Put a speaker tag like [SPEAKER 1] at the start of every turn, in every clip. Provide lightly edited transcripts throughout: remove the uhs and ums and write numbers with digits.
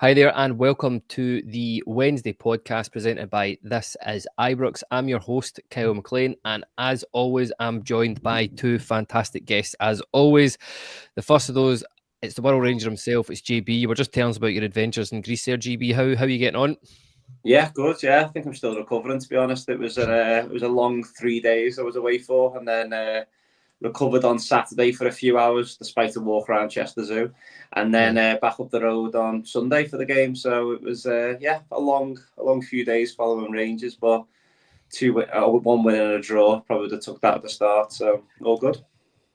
[SPEAKER 1] Hi there, and welcome to the Wednesday podcast presented by This is Ibrox. I'm your host, Kyle McLean, and as always, I'm joined by two fantastic guests. As always, the first of those, it's the World Ranger himself. It's JB. You were just telling us about your adventures in Greece there, GB. How are you getting on?
[SPEAKER 2] Yeah, good. Yeah, I think I'm still recovering. To be honest, it was a long 3 days I was away for, and then recovered on Saturday for a few hours, despite a walk around Chester Zoo, and then back up the road on Sunday for the game. So it was a long few days following Rangers, but one win and a draw. Probably would have took that at the start. So all good.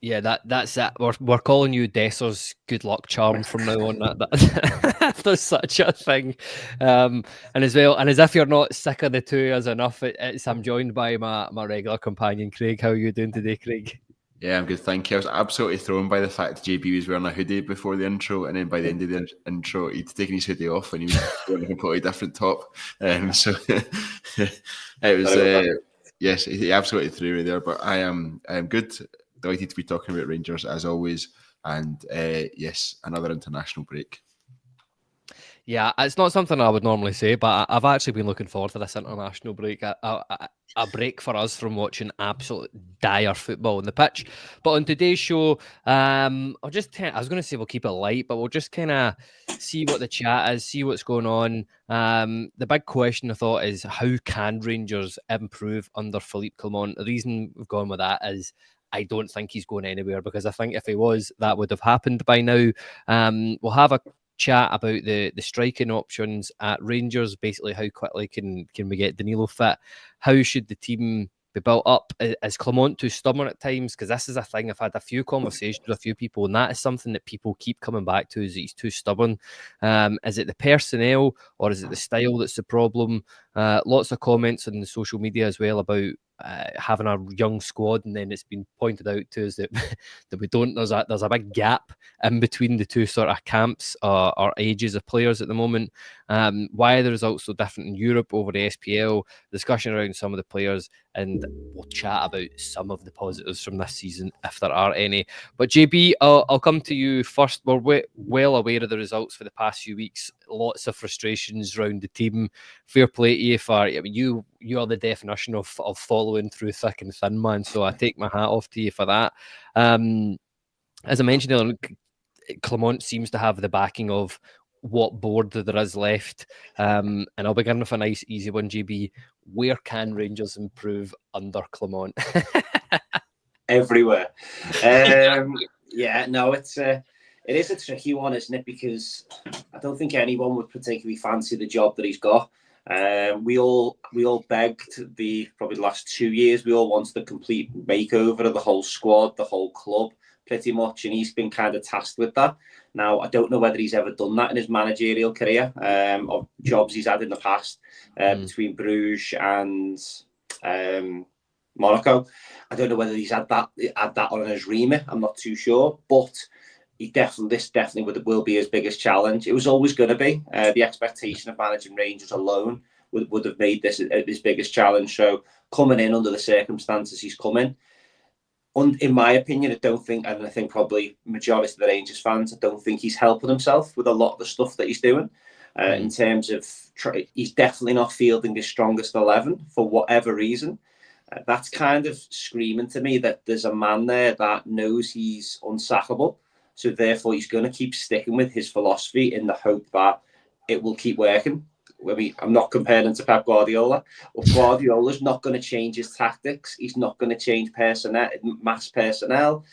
[SPEAKER 1] Yeah, that's it. We're calling you Dessers good luck charm from now on. That there's such a thing, and as well, and as if you're not sick of the two as enough, I'm joined by my regular companion Craig. How are you doing today, Craig?
[SPEAKER 3] Yeah, I'm good, thank you. I was absolutely thrown by the fact that JB was wearing a hoodie before the intro, and then by the end of the intro, he'd taken his hoodie off and he was wearing a completely different top. So it was, yes, he absolutely threw me there. But I'm good. Delighted to be talking about Rangers as always, and yes, another international break.
[SPEAKER 1] Yeah, it's not something I would normally say, but I've actually been looking forward to this international break. A break for us from watching absolute dire football on the pitch. But on today's show, I was going to say we'll keep it light, but we'll just kind of see what the chat is, see what's going on. The big question I thought is, how can Rangers improve under Philippe Clement? The reason we've gone with that is I don't think he's going anywhere, because I think if he was, that would have happened by now. We'll have a chat about the striking options at Rangers. Basically, how quickly can we get Danilo fit? How should the team be built up? Is Clement too stubborn at times? Because this is a thing. I've had a few conversations with a few people, and that is something that people keep coming back to, is that he's too stubborn. Is it the personnel, or is it the style that's the problem? Lots of comments on the social media as well about having a young squad, and then it's been pointed out to us that that we don't. There's a big gap in between the two sort of camps or ages of players at the moment. Why are the results so different in Europe over the SPL? Discussion around some of the players, and we'll chat about some of the positives from this season if there are any. But JB, I'll come to you first. We're well aware of the results for the past few weeks. Lots of frustrations around the team. Fair play to you for, I mean, you are the definition of following through thick and thin, man. So I take my hat off to you for that. As I mentioned earlier, Clement seems to have the backing of what board there is left. And I'll begin with a nice, easy one, GB. Where can Rangers improve under Clement?
[SPEAKER 2] Everywhere. Yeah, no, it is a tricky one, isn't it? Because I don't think anyone would particularly fancy the job that he's got. We all begged probably the last 2 years. We all wanted a complete makeover of the whole squad, the whole club, pretty much, and he's been kind of tasked with that. Now, I don't know whether he's ever done that in his managerial career, or jobs he's had in the past, between Bruges and Monaco. I don't know whether he's had that on his remit. I'm not too sure, but this definitely will be his biggest challenge. It was always going to be. The expectation of managing Rangers alone would have made this his biggest challenge. So coming in under the circumstances he's come in my opinion, I don't think, and I think probably majority of the Rangers fans, I don't think he's helping himself with a lot of the stuff that he's doing. In terms of, he's definitely not fielding his strongest 11 for whatever reason. That's kind of screaming to me that there's a man there that knows he's unsackable. So therefore, he's going to keep sticking with his philosophy in the hope that it will keep working. I mean, I'm not comparing him to Pep Guardiola. But Guardiola's not going to change his tactics. He's not going to change mass personnel.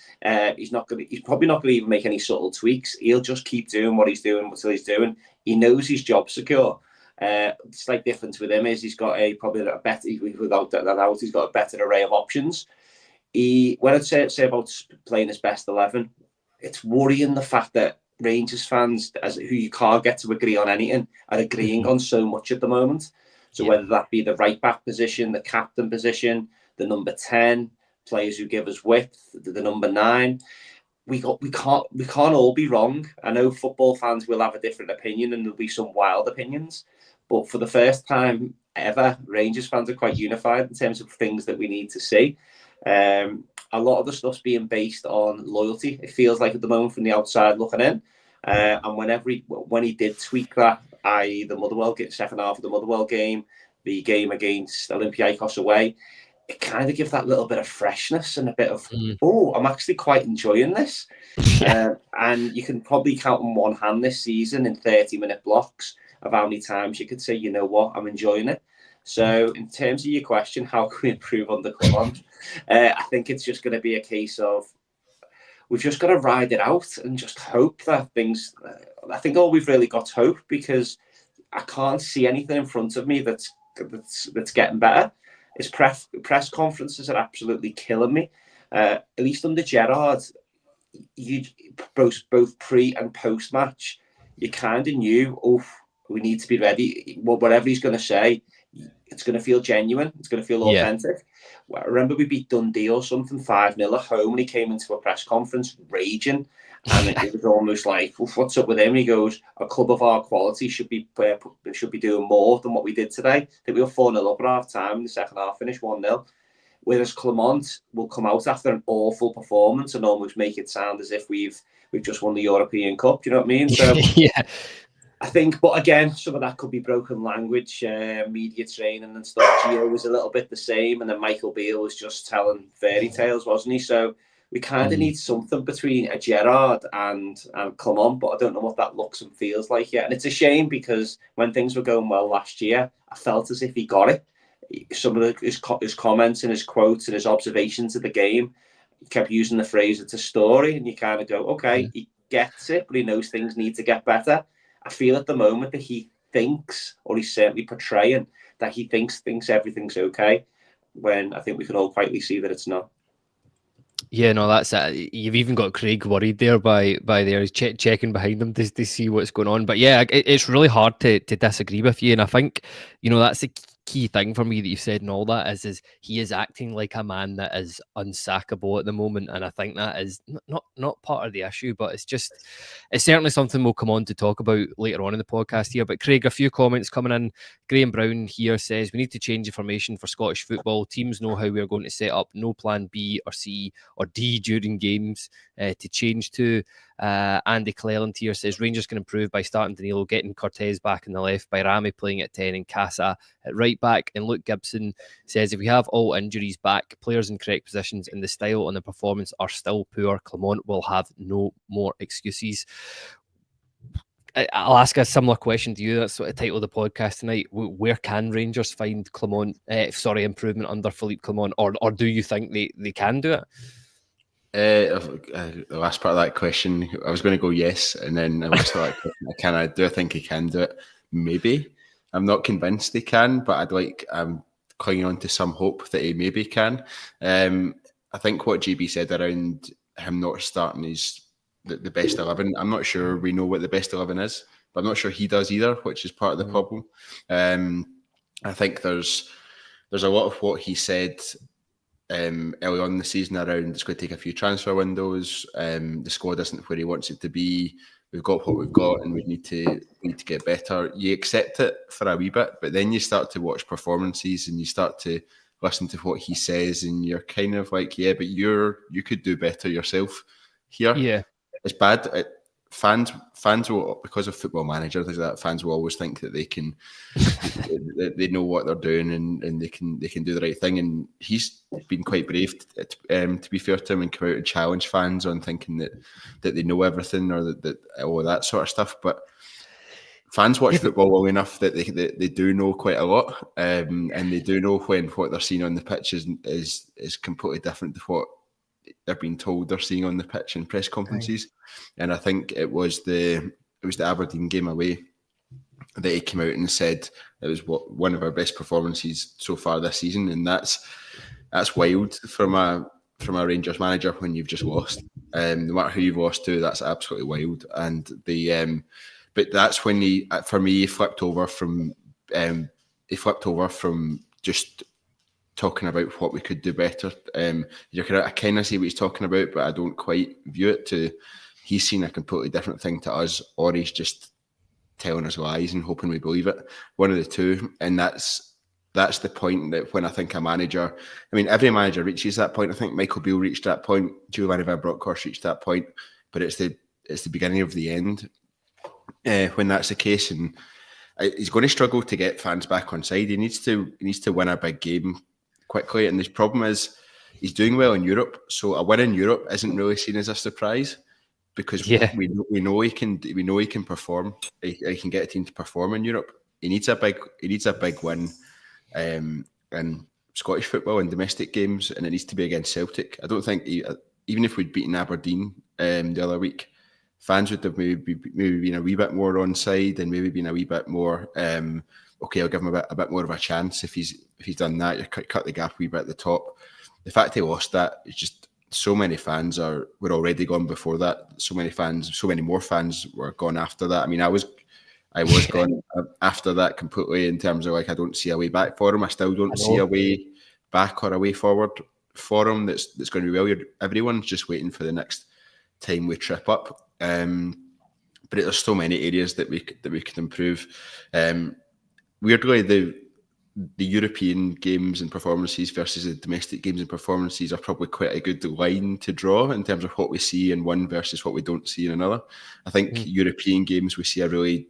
[SPEAKER 2] He's probably not going to even make any subtle tweaks. He'll just keep doing what he's doing until he's doing. He knows his job's secure. The slight difference with him is he's got without doubt, he's got a better array of options. When I say about playing his best 11, it's worrying the fact that Rangers fans, who you can't get to agree on anything, are agreeing on so much at the moment. So whether that be the right back position, the captain position, the number 10, players who give us width, the number 9, we can't all be wrong. I know football fans will have a different opinion, and there'll be some wild opinions, but for the first time ever, Rangers fans are quite unified in terms of things that we need to see. A lot of the stuff's being based on loyalty. It feels like at the moment from the outside looking in. And when he did tweak that, i.e. the Motherwell second half of the Motherwell game, the game against Olympiacos away, it kind of gives that little bit of freshness and a bit of, I'm actually quite enjoying this. And you can probably count on one hand this season in 30-minute blocks of how many times you could say, you know what, I'm enjoying it. So in terms of your question, how can we improve on the Clement? I think it's just going to be a case of we've just got to ride it out and just hope that things. I think all we've really got hope, because I can't see anything in front of me that's getting better. His press conferences are absolutely killing me. At least under Gerrard, you both pre and post match, you kind of knew, we need to be ready. Whatever he's going to say, it's going to feel genuine. It's going to feel authentic. Well, I remember we beat Dundee or something 5-0 at home, and he came into a press conference raging, and it was almost like, what's up with him? He goes, a club of our quality should be doing more than what we did today. I think we were 4-0 up at half time. The second half finished 1-0. Whereas Clement will come out after an awful performance and almost make it sound as if we've just won the European Cup. Do you know what I mean? So
[SPEAKER 1] yeah.
[SPEAKER 2] I think, but again, some of that could be broken language, media training and stuff. Gio was a little bit the same, and then Michael Beale was just telling fairy tales, wasn't he? So we kind of need something between a Gerrard and Clement, but I don't know what that looks and feels like yet. And it's a shame, because when things were going well last year, I felt as if he got it. Some of his comments and his quotes and his observations of the game, he kept using the phrase, it's a story, and you kind of go, okay, he gets it, but he knows things need to get better. I feel at the moment that he thinks, or he's certainly portraying, that he thinks everything's okay, when I think we can all quietly see that it's not.
[SPEAKER 1] Yeah, no, that's it. You've even got Craig worried there by there. He's checking behind him to see what's going on. But yeah, it's really hard to disagree with you. And I think, that's the key thing for me that you've said and all that is he is acting like a man that is unsackable at the moment. And I think that is not part of the issue, but it's certainly something we'll come on to talk about later on in the podcast here. But Craig, a few comments coming in. Graham Brown here says, we need to change the formation for Scottish football. Teams know how we're going to set up. No plan B or C or D during games to change to. Andy Clement here says, Rangers can improve by starting Danilo, getting Cortez back in the left, by Rami playing at 10 and Casa at right back. And Luke Gibson says, if we have all injuries back, players in correct positions, and the style and the performance are still poor, Clement will have no more excuses. I'll ask a similar question to you. That's what the title of the podcast tonight. Where can Rangers find improvement under Philippe Clement, or do you think they can do it?
[SPEAKER 3] The last part of that question, I was going to go yes, and then I was like, do I think he can do it? Maybe. I'm not convinced he can, but I'm clinging on to some hope that he maybe can. I think what GB said around him not starting is the best 11. I'm not sure we know what the best 11 is, but I'm not sure he does either, which is part of the problem. I think there's a lot of what he said early on in the season around it's going to take a few transfer windows. The squad isn't where he wants it to be. We've got what we've got, and we need to get better. You accept it for a wee bit, but then you start to watch performances and you start to listen to what he says, and you're kind of like, yeah, but you could do better yourself here.
[SPEAKER 1] Yeah,
[SPEAKER 3] it's bad. Fans will, because of Football Manager, things like that, fans will always think that they can, they know what they're doing and they can do the right thing. And he's been quite brave, to be fair to him, and come out and challenge fans on thinking that they know everything or that all that sort of stuff. But fans watch football well enough that they do know quite a lot, and they do know when what they're seeing on the pitch is completely different to what they're being told they're seeing on the pitch in press conferences. Right. And I think it was the Aberdeen game away that he came out and said it was one of our best performances so far this season, and that's wild from a Rangers manager when you've just lost. No matter who you've lost to, that's absolutely wild. And but that's when he flipped over from just talking about what we could do better. I kind of see what he's talking about, but I don't quite view it to he's seen a completely different thing to us, or he's just telling us lies and hoping we believe it. One of the two. And that's the point that when I think a manager, I mean, every manager reaches that point. I think Michael Beale reached that point. Giovanni Van Bronckhorst reached that point. But it's the it's the beginning of the end when that's the case, and he's going to struggle to get fans back on side. He needs to win a big game quickly, and the problem is he's doing well in Europe, so a win in Europe isn't really seen as a surprise because we know he can perform. He can get a team to perform in Europe. He needs a big win in Scottish football and domestic games, and it needs to be against Celtic. I don't think even if we'd beaten Aberdeen the other week, fans would have maybe been a wee bit more on side and maybe been a wee bit more okay, I'll give him a bit more of a chance if he's done that. You cut the gap a wee bit at the top. The fact he lost that, it's just so many fans were already gone before that. So many more fans were gone after that. I mean, I was gone after that completely in terms of like I don't see a way back for him. I still don't see a way back or a way forward for him that's going to be well. Everyone's just waiting for the next time we trip up. But there's so many areas that we could improve. Weirdly, the European games and performances versus the domestic games and performances are probably quite a good line to draw in terms of what we see in one versus what we don't see in another. I think European games we see a really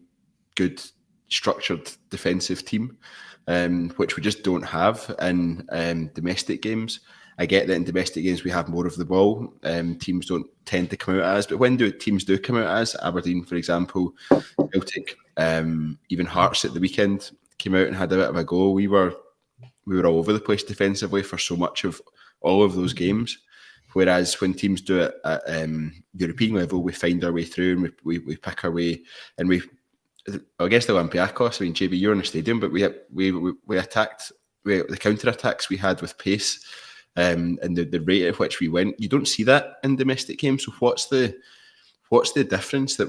[SPEAKER 3] good structured defensive team, which we just don't have in domestic games. I get that in domestic games we have more of the ball. Teams don't tend to come out at us, but when teams do come out at us, Aberdeen, for example, Celtic, even Hearts at the weekend came out and had a bit of a go. We were all over the place defensively for so much of all of those games. Whereas when teams do it at European level, we find our way through and we pick our way. And I guess the Olympiacos, I mean, JB, you're in the stadium, but we attacked the counter attacks we had with pace. And the rate at which we went, you don't see that in domestic games. So what's the difference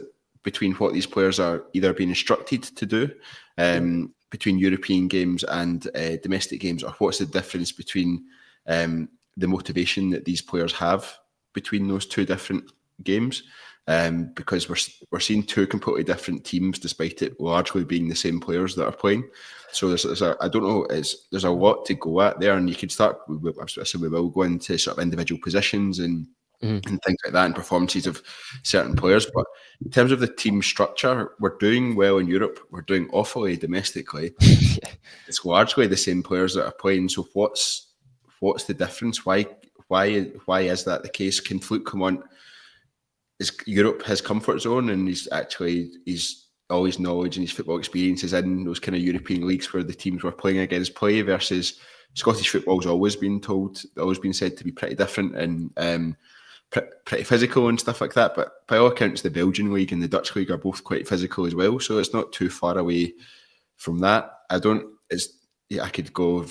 [SPEAKER 3] between what these players are either being instructed to do between European games and domestic games, or what's the difference between the motivation that these players have between those two different games? Because we're seeing two completely different teams, despite it largely being the same players that are playing. So there's a lot to go at there, and you can start. So we will go into sort of individual positions and things like that, and performances of certain players. But in terms of the team structure, we're doing well in Europe. We're doing awfully domestically. It's largely the same players that are playing. So what's the difference? Why is that the case? Can Philippe come on? Is Europe his comfort zone, and he's all his knowledge and his football experience is in those kind of European leagues where the teams we're playing against play, versus Scottish football's always been said to be pretty different and pretty physical and stuff like that. But by all accounts, the Belgian league and the Dutch league are both quite physical as well, so it's not too far away from that. I could go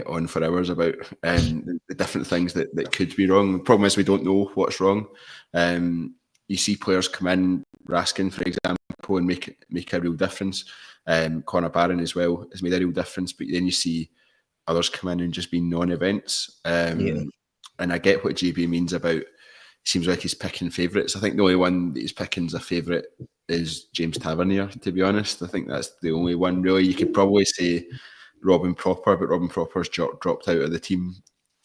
[SPEAKER 3] on for hours about the different things that could be wrong. The problem is we don't know what's wrong. You see players come in, Raskin, for example, and make a real difference. Conor Barron as well has made a real difference, but then you see others come in and just be non-events. And I get what JB means about, it seems like he's picking favourites. I think the only one that he's picking as a favourite is James Tavernier, to be honest. I think that's the only one, really. You could probably say Robin Propper, but Robin Propper's dropped out of the team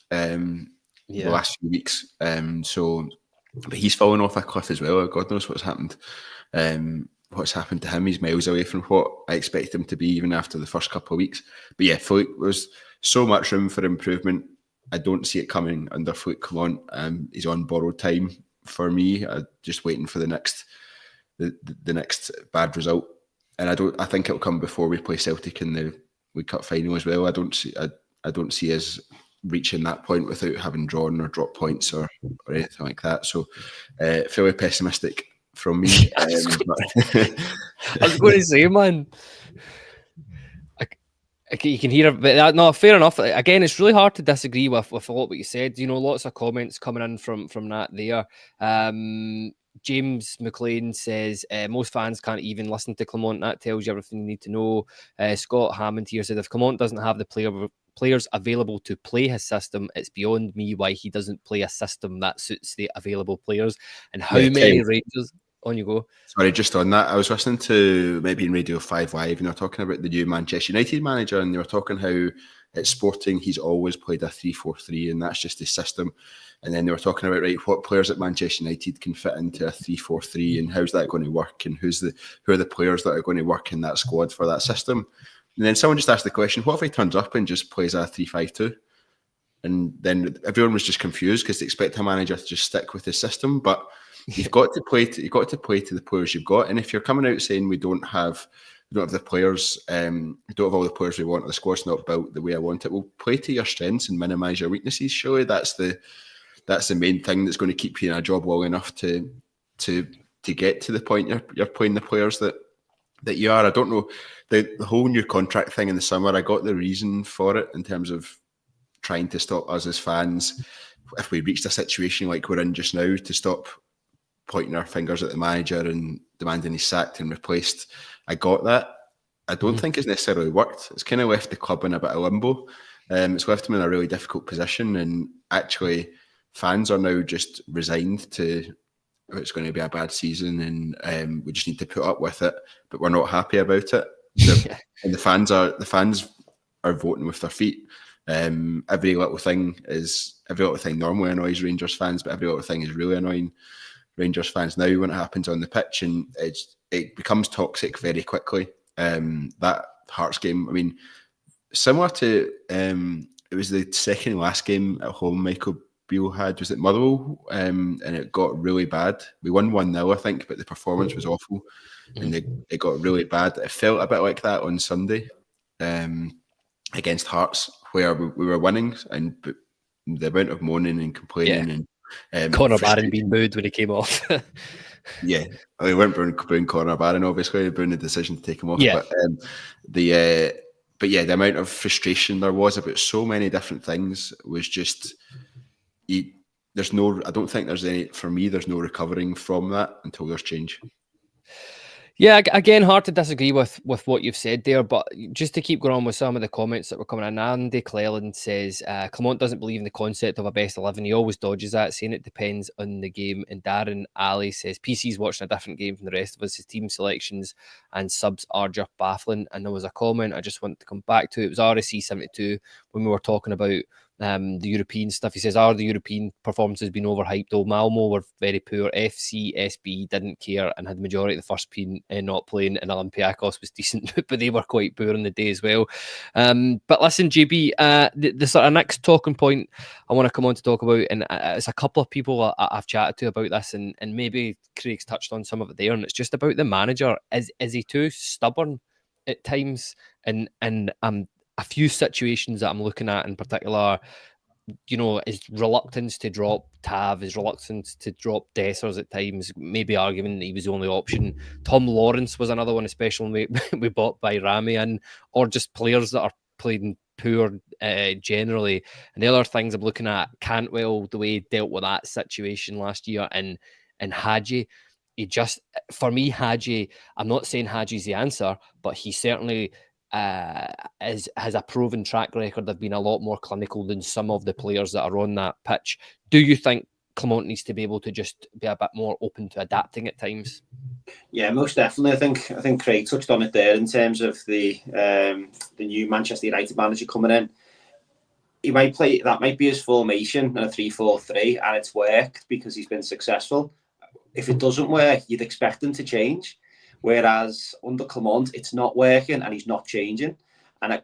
[SPEAKER 3] the last few weeks. But he's fallen off a cliff as well. God knows what's happened. What's happened to him? He's miles away from what I expect him to be, even after the first couple of weeks. But yeah, Philippe, there's so much room for improvement. I don't see it coming under Philippe Clement. He's on borrowed time for me. Just waiting for the next bad result, and I think it'll come before we play Celtic in the League Cup final as well. I don't see us reaching that point without having drawn or dropped points or anything like that. So fairly pessimistic from me.
[SPEAKER 1] I was going to say, man, you can hear it, but no, fair enough. Again, it's really hard to disagree with a lot what you said. You know, lots of comments coming in from that there. James McLean says most fans can't even listen to Clement. That tells you everything you need to know. Scott Hammond here said if Clement doesn't have the players available to play his system, it's beyond me why he doesn't play a system that suits the available players. And how many Rangers? On you go.
[SPEAKER 3] Sorry, just on that, I was listening to maybe in Radio 5 Live, and they were talking about the new Manchester United manager, and they were talking how At Sporting, he's always played a 3-4-3, and that's just his system. And then they were talking about, right, what players at Manchester United can fit into a 3-4-3, and how's that going to work, and who are the players that are going to work in that squad for that system? And then someone just asked the question, what if he turns up and just plays a 3-5-2? And then everyone was just confused because they expect a manager to just stick with his system, but you've got to play to the players you've got. And if you're coming out saying we don't have the players, we don't have all the players we want, or the squad's not built the way I want it, well, play to your strengths and minimise your weaknesses. Surely that's the main thing that's going to keep you in a job long enough to get to the point you're playing the players that you are. I don't know, the whole new contract thing in the summer, I got the reason for it in terms of trying to stop us as fans, if we reached a situation like we're in just now, to stop pointing our fingers at the manager and demanding he's sacked and replaced. I got that. I don't think it's necessarily worked. It's kind of left the club in a bit of limbo. It's left them in a really difficult position, and actually fans are now just resigned to it's going to be a bad season, and we just need to put up with it, but we're not happy about it. And the fans are voting with their feet. Every little thing normally annoys Rangers fans, but every little thing is really annoying Rangers fans now when it happens on the pitch, and it becomes toxic very quickly. That Hearts game, I mean, similar to it was the second last game at home Michael Beale had, was at Motherwell, and it got really bad. We won 1-0, I think, but the performance was awful, and it got really bad. It felt a bit like that on Sunday against Hearts, where we were winning, and the amount of moaning and complaining and
[SPEAKER 1] Conor Barron being booed when he came off.
[SPEAKER 3] Yeah, I mean, we weren't booing Conor Barron, obviously, booing the decision to take him off.
[SPEAKER 1] Yeah.
[SPEAKER 3] But the amount of frustration there was about so many different things was just. I don't think there's any, for me, there's no recovering from that until there's change.
[SPEAKER 1] Yeah, again, hard to disagree with what you've said there, but just to keep going on with some of the comments that were coming in, Andy Clement says, Clement doesn't believe in the concept of a best 11. He always dodges that, saying it depends on the game. And Darren Alley says, PC's watching a different game from the rest of us. His team selections and subs are just baffling. And there was a comment I just wanted to come back to. It was RSC72 when we were talking about the European stuff. He says, are the European performances been overhyped? Though Malmo were very poor, FC, SB didn't care and had the majority of the first team not playing, and Olympiacos was decent, but they were quite poor in the day as well. But listen, JB, the sort of next talking point I want to come on to talk about, and it's a couple of people I've chatted to about this, and maybe Craig's touched on some of it there, and it's just about the manager. Is he too stubborn at times? And a few situations that I'm looking at in particular, his reluctance to drop Tav, his reluctance to drop Dessers at times, maybe arguing that he was the only option. Tom Lawrence was another one, especially when we bought by Rami in, or just players that are playing poor generally. And the other things I'm looking at, Cantwell, the way he dealt with that situation last year, and Hadji. For me, Hadji, I'm not saying Hadji's the answer, but he certainly has a proven track record of being a lot more clinical than some of the players that are on that pitch. Do you think Clement needs to be able to just be a bit more open to adapting at times?
[SPEAKER 2] Yeah, most definitely. I think Craig touched on it there in terms of the new Manchester United manager coming in. That might be his formation in a 3-4-3, and it's worked because he's been successful. If it doesn't work, you'd expect him to change. Whereas under Clement, it's not working and he's not changing. And I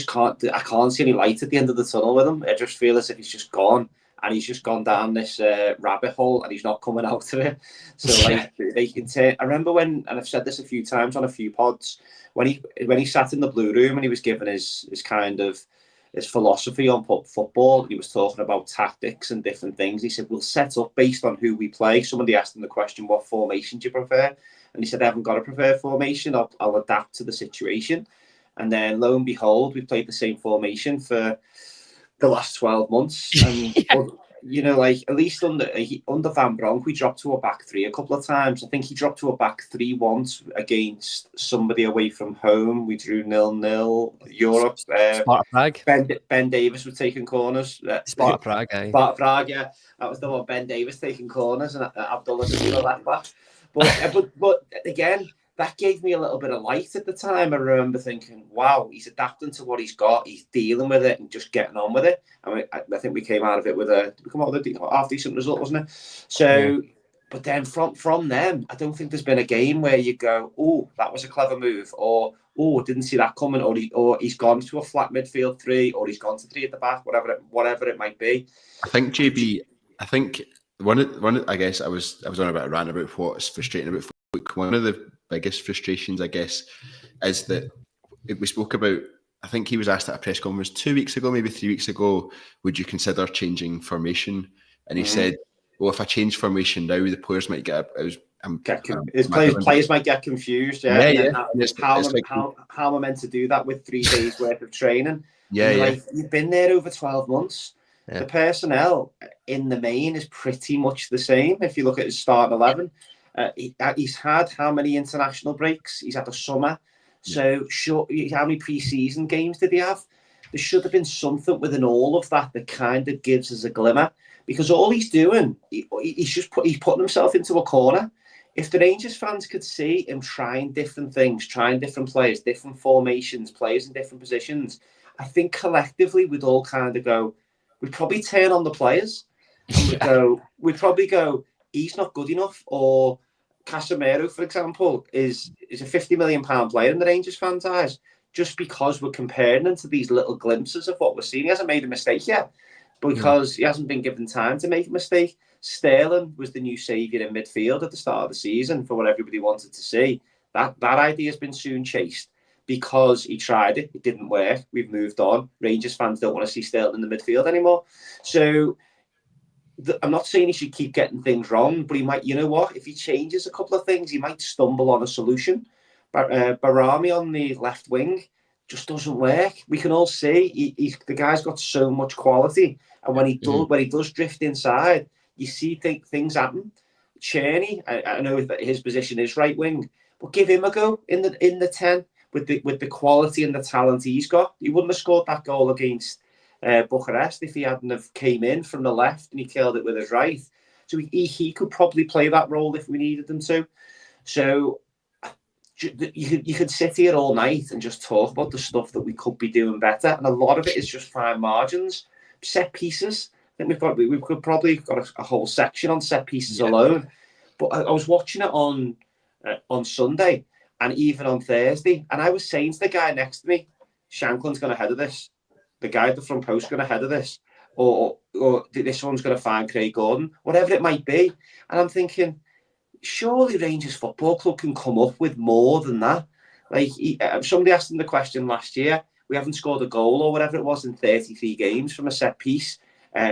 [SPEAKER 2] can't see any light at the end of the tunnel with him. I just feel as if he's just gone, and he's just gone down this rabbit hole and he's not coming out of it. So I remember when, and I've said this a few times on a few pods, when he sat in the Blue Room and he was given his kind of his philosophy on football, he was talking about tactics and different things. He said, we'll set up based on who we play. Somebody asked him the question, what formation do you prefer? And he said, I haven't got a preferred formation. I'll adapt to the situation. And then lo and behold, we played the same formation for the last 12 months. And, at least under Van Bronk, we dropped to a back three a couple of times. I think he dropped to a back three once against somebody away from home. We drew 0-0. Europe.
[SPEAKER 1] Sparta Prague.
[SPEAKER 2] Ben Davis was taking corners.
[SPEAKER 1] Sparta Prague,
[SPEAKER 2] Sparta Prague, yeah. That was the one. Ben Davis taking corners and Abdullah left back. But again, that gave me a little bit of light at the time. I remember thinking, wow, he's adapting to what he's got. He's dealing with it and just getting on with it. I mean, I think we came out of it with a half-decent result, wasn't it? So, but then from them, I don't think there's been a game where you go, oh, that was a clever move, or oh, didn't see that coming, or he's gone to a flat midfield three, or he's gone to three at the back, whatever it might be.
[SPEAKER 3] I think JB, I think one I guess I was on a bit of a rant about what's frustrating about football. One of the biggest frustrations, I guess, is that we spoke about. I think he was asked at a press conference 2 weeks ago, maybe 3 weeks ago, would you consider changing formation? And he said, well, if I change formation now, the players might get
[SPEAKER 2] players might get confused.
[SPEAKER 3] How
[SPEAKER 2] am I meant to do that with 3 days worth of training?
[SPEAKER 3] Like,
[SPEAKER 2] you've been there over 12 months. Yeah. The personnel in the main is pretty much the same. If you look at his starting 11, he's had how many international breaks? He's had a summer. So how many pre-season games did he have? There should have been something within all of that kind of gives us a glimmer. Because all he's doing, he's putting himself into a corner. If the Rangers fans could see him trying different things, trying different players, different formations, players in different positions, I think collectively we'd all kind of go, we'd probably turn on the players. And we'd probably go, he's not good enough. Or Casemiro, for example, is a £50 million player in the Rangers fans' eyes, just because we're comparing him to these little glimpses of what we're seeing. He hasn't made a mistake yet, because he hasn't been given time to make a mistake. Sterling was the new saviour in midfield at the start of the season for what everybody wanted to see. That idea has been soon chased because he tried it. It didn't work. We've moved on. Rangers fans don't want to see Sterling in the midfield anymore. So I'm not saying he should keep getting things wrong, but he might, you know what? If he changes a couple of things, he might stumble on a solution. Barami on the left wing just doesn't work. We can all see the guy's got so much quality, and when he does drift inside, you see things happen. Czerny, I know that his position is right wing, but give him a go in the 10 with the quality and the talent he's got. He wouldn't have scored that goal against Bucharest if he hadn't have came in from the left and he killed it with his right. So he could probably play that role if we needed him to. So you could sit here all night and just talk about the stuff that we could be doing better, and a lot of it is just fine margins, set pieces. I think we've probably got a whole section on set pieces alone. But I was watching it on Sunday and even on Thursday, and I was saying to the guy next to me, Shanklin's going to header this. The guy at the front post is going to header this, or this one's going to find Craig Gordon, whatever it might be. And I'm thinking, surely Rangers Football Club can come up with more than that. Like somebody asked him the question last year, we haven't scored a goal or whatever it was in 33 games from a set piece.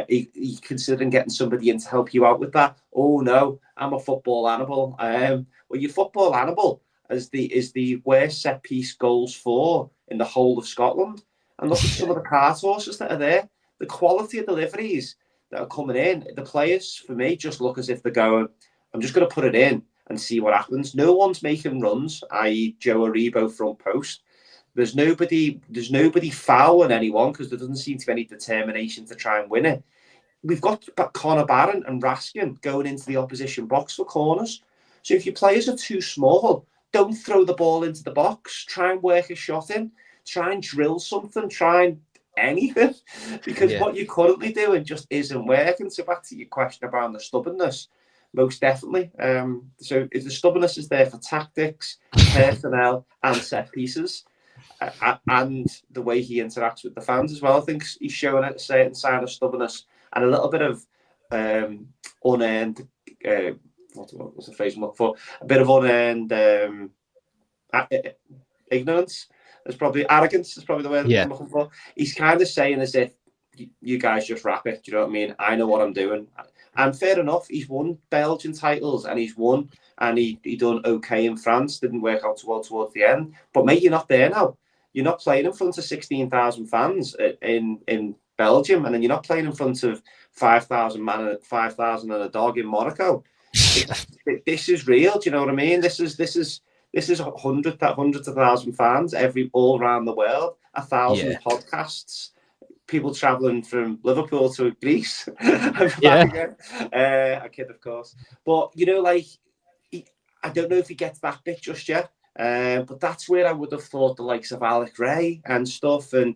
[SPEAKER 2] He considering getting somebody in to help you out with that. Oh no, I'm a football animal. Well, your football animal is the worst set piece goals for in the whole of Scotland. And look at some of the cart horses that are there. The quality of deliveries that are coming in, the players for me just look as if they're going, I'm just going to put it in and see what happens. No one's making runs, i.e. Joe Aribo front post. There's nobody fouling anyone because there doesn't seem to be any determination to try and win it. We've got Connor Barron and Raskin going into the opposition box for corners. So if your players are too small, don't throw the ball into the box. Try and work a shot in. Try and drill something. Try and anything. Because what you're currently doing just isn't working. So back to your question about the stubbornness. Most definitely. So if the stubbornness is there for tactics, personnel, and set pieces, and the way he interacts with the fans as well, I think he's showing a certain sign of stubbornness and a little bit of unearned. What's the phrase I'm looking for? A bit of unearned ignorance. There's probably arrogance. Is probably the word I'm looking for. He's kind of saying as if you guys just rap it. Do you know what I mean? I know what I'm doing. And fair enough, he's won Belgian titles and he's won, and he done okay in France. Didn't work out too well towards the end. But mate, you're not there now. You're not playing in front of 16,000 fans in Belgium, and then you're not playing in front of 5,000 and a dog in Monaco. This is real. Do you know what I mean? This is hundreds of thousands fans all around the world. 1,000 podcasts. People travelling from Liverpool to Greece and back again. A kid, of course. But, you know, like, I don't know if he gets that bit just yet. But that's where I would have thought the likes of Alec Ray and stuff, and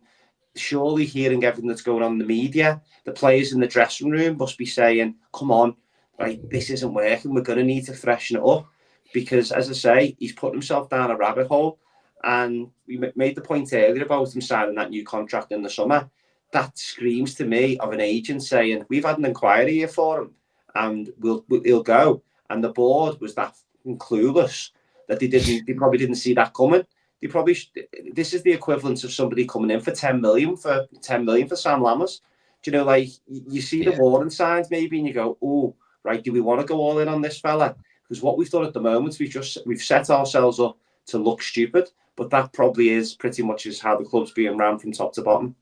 [SPEAKER 2] surely hearing everything that's going on in the media, the players in the dressing room must be saying, come on, right, this isn't working, we're going to need to freshen it up. Because, as I say, he's put himself down a rabbit hole. And we made the point earlier about him signing that new contract in the summer. That screams to me of an agent saying, we've had an inquiry here for him and he'll go. And the board was that clueless that they probably didn't see that coming. This is the equivalent of somebody coming in for 10 million for Sam Lammers. Do you know, like, you see the warning signs maybe and you go, oh, right, do we want to go all in on this fella? Because what we've done at the moment, we've set ourselves up to look stupid, but that probably is pretty much is how the club's being ran from top to bottom.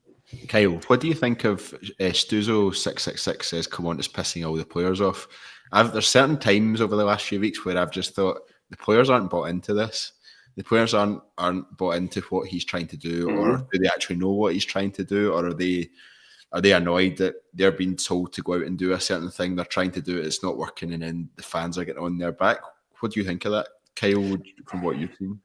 [SPEAKER 3] Kyle, what do you think of Stuzo 666 says Clement is pissing all the players off? There's certain times over the last few weeks where I've just thought the players aren't bought into this. The players aren't bought into what he's trying to do, or do they actually know what he's trying to do, or are they annoyed that they're being told to go out and do a certain thing? They're trying to do it, it's not working, and then the fans are getting on their back. What do you think of that, Kyle, from what you've seen?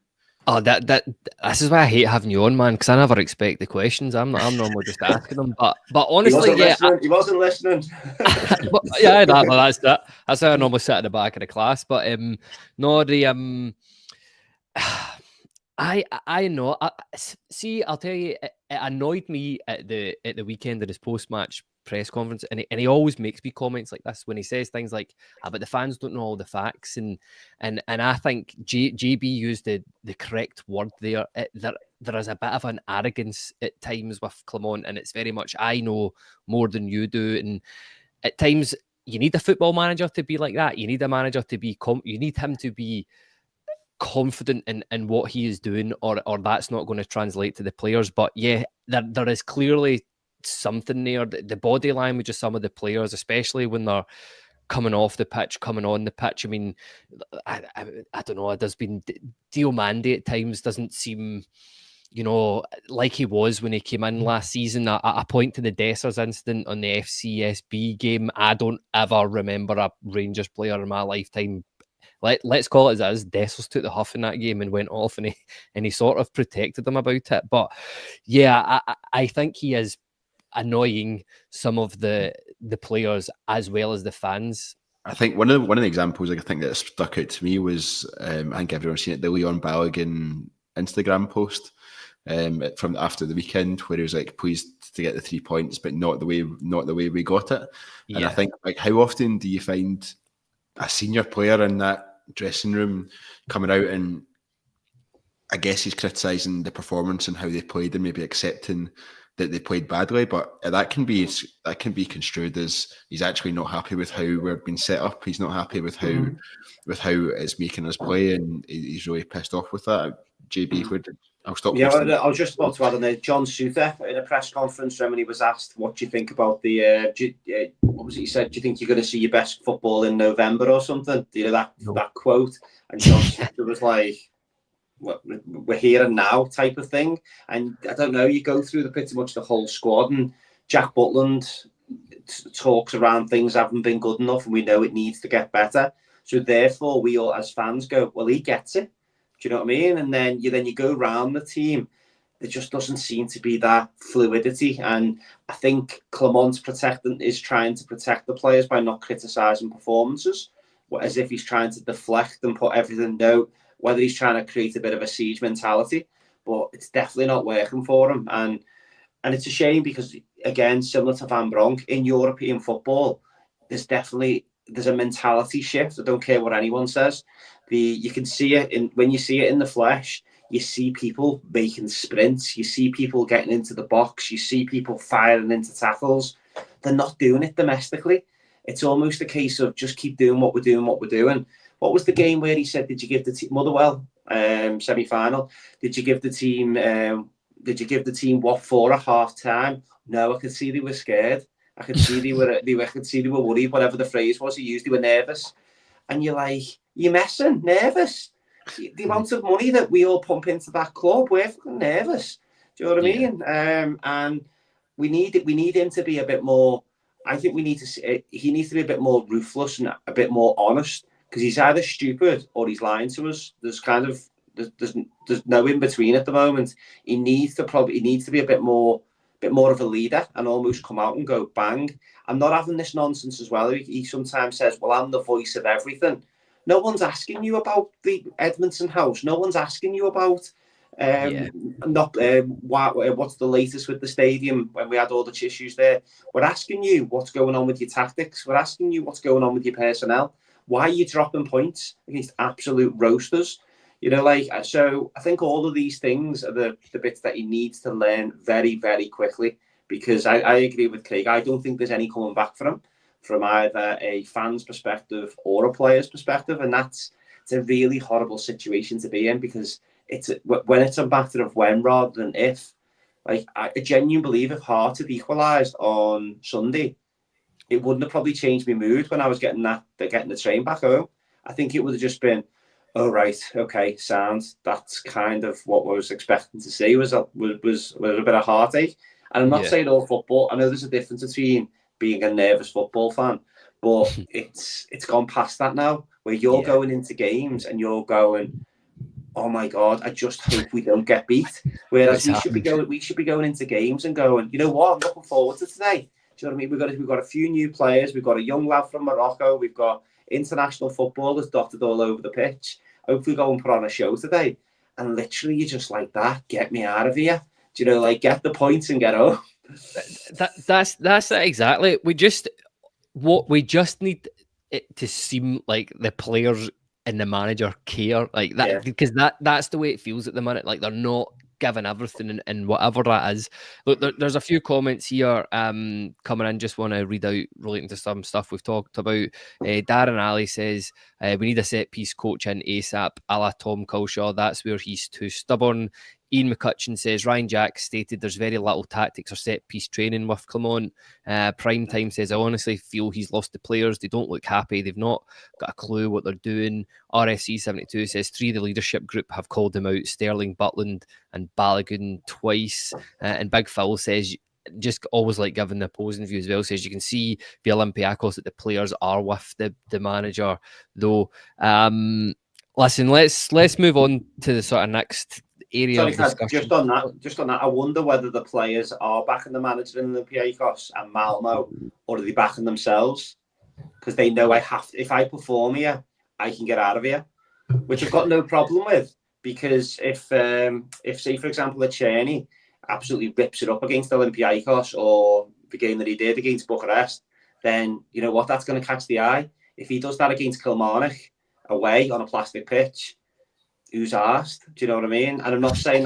[SPEAKER 1] Oh, this is why I hate having you on, man, because I never expect the questions. I'm normally just asking them, but honestly,
[SPEAKER 2] he wasn't listening.
[SPEAKER 1] But, yeah, that's that. That's how I normally sit at the back of the class. But no, the I know. See, I'll tell you, it annoyed me at the weekend of his post-match press conference, and he always makes me comments like this when he says things like, but the fans don't know all the facts, and I think JB used the correct word there. There is a bit of an arrogance at times with Clement, and it's very much, I know more than you do, and at times you need a football manager to be like that. You need a manager to be you need him to be confident in what he is doing, or that's not going to translate to the players. But yeah, there is clearly something there. The body language of some of the players, especially when they're coming off the pitch, coming on the pitch. I mean, I don't know. There's been Diomande at times doesn't seem, like he was when he came in last season. I point to the Dessers incident on the FCSB game. I don't ever remember a Rangers player in my lifetime. Let's call it as Dessers took the huff in that game and went off, and he sort of protected them about it. But yeah, I think he is annoying some of the players as well as the fans.
[SPEAKER 3] I think one of the examples I think that stuck out to me was I think everyone's seen it, the Leon Balogun Instagram post from after the weekend, where he was like, pleased to get the 3 points, but not the way we got it. And I think, like, how often do you find a senior player in that dressing room coming out and, I guess, he's criticising the performance and how they played and maybe accepting that they played badly, but that can be construed as he's actually not happy with how we're being set up. He's not happy with how it's making us play, and he's really pissed off with that. JB, I'll stop.
[SPEAKER 2] Yeah, I was just about to add on there. John Souther in a press conference when he was asked, "What do you think about the?" What was it he said? Do you think you're going to see your best football in November or something? Do you know that quote? And John Souther was like, we're here and now type of thing. And I don't know, you go through pretty much the whole squad, and Jack Butland talks around things haven't been good enough and we know it needs to get better. So therefore we all as fans go, well, he gets it. Do you know what I mean? And then you go round the team. There just doesn't seem to be that fluidity. And I think Clement's is trying to protect the players by not criticising performances, as if he's trying to deflect and put everything down. Whether he's trying to create a bit of a siege mentality, but it's definitely not working for him. And it's a shame because, again, similar to Van Bronk, in European football, there's a mentality shift. I don't care what anyone says. You can see it when you see it in the flesh. You see people making sprints. You see people getting into the box. You see people firing into tackles. They're not doing it domestically. It's almost a case of just keep doing what we're doing. What was the game where he said, did you give the team Motherwell semi-final? Did you give the team what for at half time? No, I could see they were scared. I could see they were worried, whatever the phrase was he used, they were nervous. And you're like, you're messing, nervous. The amount of money that we all pump into that club, we're fucking nervous. Do you know what I mean? And we need him to be a bit more, I think he needs to be a bit more ruthless and a bit more honest. Because he's either stupid or he's lying to us. There's kind of there's no in between at the moment. He needs to be a bit more of a leader and almost come out and go bang. I'm not having this nonsense as well. He sometimes says, "Well, I'm the voice of everything." No one's asking you about the Edmondson house. No one's asking you about what's the latest with the stadium when we had all the issues there. We're asking you what's going on with your tactics. We're asking you what's going on with your personnel. Why are you dropping points against absolute roasters? So I think all of these things are the bits that he needs to learn very, very quickly, because I agree with Craig. I don't think there's any coming back from either a fan's perspective or a player's perspective. And it's a really horrible situation to be in, because when it's a matter of when rather than if. Like, I genuinely believe if Hart had equalised on Sunday, it wouldn't have probably changed my mood when I was getting the train back home. I think it would have just been, oh, right, okay, sound. That's kind of what I was expecting to see was a bit of heartache. And I'm not saying all football. I know there's a difference between being a nervous football fan, but it's gone past that now, where you're going into games and you're going, oh my God, I just hope we don't get beat. Whereas we should be going into games and going, you know what, I'm looking forward to today. Do you know what I mean? We've got a few new players. We've got a young lad from Morocco. We've got international footballers dotted all over the pitch. Hopefully go and put on a show today. And literally, you're just like that. Get me out of here. Do you know, like, get the points and get home.
[SPEAKER 1] That's it exactly. We just need it to seem like the players and the manager care, like that, because that's the way it feels at the minute. Like, they're not giving everything, and whatever that is. Look, there's a few comments here coming in. Just want to read out relating to some stuff we've talked about. Darren Alley says we need a set piece coach in ASAP, a la Tom Culshaw. That's where he's too stubborn. Ian McCutcheon says Ryan Jack stated there's very little tactics or set piece training with Clement. Prime Time says I honestly feel he's lost the players. They don't look happy. They've not got a clue what they're doing. RSC 72 says 3 of the leadership group have called him out: Sterling, Butland and Balogun twice. And Big Phil says just always like giving the opposing view as well. Says you can see the Olympiacos that the players are with the manager though. Listen, let's move on to the sort of next area of discussion.
[SPEAKER 2] Just on that, I wonder whether the players are backing the manager in Olympiacos and Malmo, or are they backing themselves? Because they know if I perform here, I can get out of here, which I've got no problem with. Because if say, for example, Czerny absolutely rips it up against Olympiacos, or the game that he did against Bucharest, then you know what, that's going to catch the eye. If he does that against Kilmarnock away on a plastic pitch, who's asked? Do you know what I mean? And I'm not saying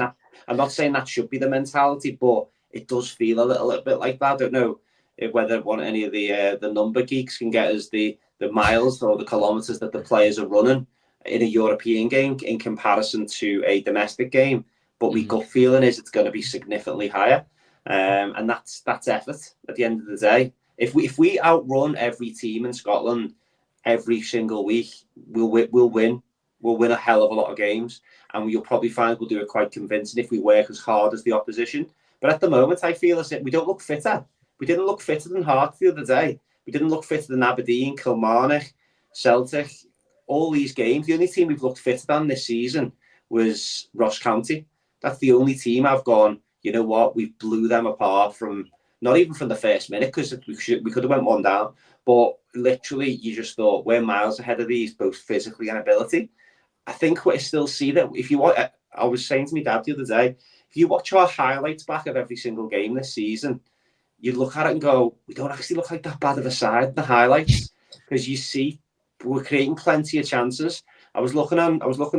[SPEAKER 2] that should be the mentality, but it does feel a little bit like that. I don't know whether any of the number geeks can get us the miles or the kilometers that the players are running in a European game in comparison to a domestic game. But my gut feeling is it's going to be significantly higher, and that's effort at the end of the day. If we outrun every team in Scotland every single week, we'll win. We'll win a hell of a lot of games, and you'll probably find we'll do it quite convincing if we work as hard as the opposition. But at the moment, I feel as if we don't look fitter. We didn't look fitter than Hearts the other day. We didn't look fitter than Aberdeen, Kilmarnock, Celtic, all these games. The only team we've looked fitter than this season was Ross County. That's the only team I've gone, you know what, we blew them apart from, not even from the first minute, because we could have went one down. But literally, you just thought, we're miles ahead of these, both physically and ability. I think we still see that if you watch, I was saying to my dad the other day, if you watch our highlights back of every single game this season, you look at it and go, we don't actually look like that bad of a side in the highlights, because you see we're creating plenty of chances. I was looking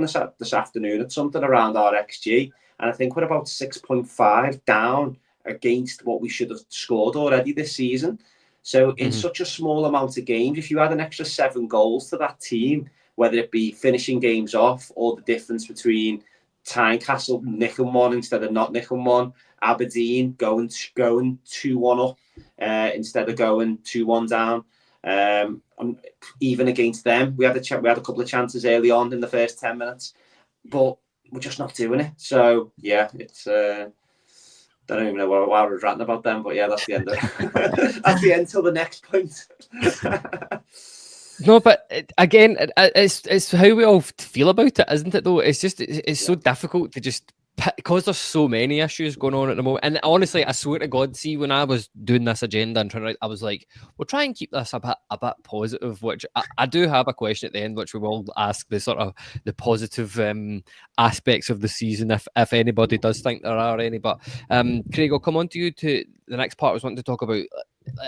[SPEAKER 2] this afternoon at something around our XG, and I think we're about 6.5 down against what we should have scored already this season. So in such a small amount of games, if you add an extra 7 goals to that team, whether it be finishing games off, or the difference between Tynecastle nicking one instead of not nicking one, Aberdeen going 2-1 up instead of going 2-1 down. Even against them, we had a couple of chances early on in the first 10 minutes, but we're just not doing it. So yeah, it's I don't even know why I was ranting about them, but yeah, that's the end of it. That's the end till the next point.
[SPEAKER 1] No, but again, it's how we all feel about it, isn't it? Though it's just it's so difficult to just because there's so many issues going on at the moment. And honestly, I swear to God, see when I was doing this agenda and trying to, I was like, we'll try and keep this a bit positive. Which I do have a question at the end, which we will ask the sort of the positive aspects of the season, if anybody does think there are any. But Craig, I'll come on to you to the next part. I was wanting to talk about.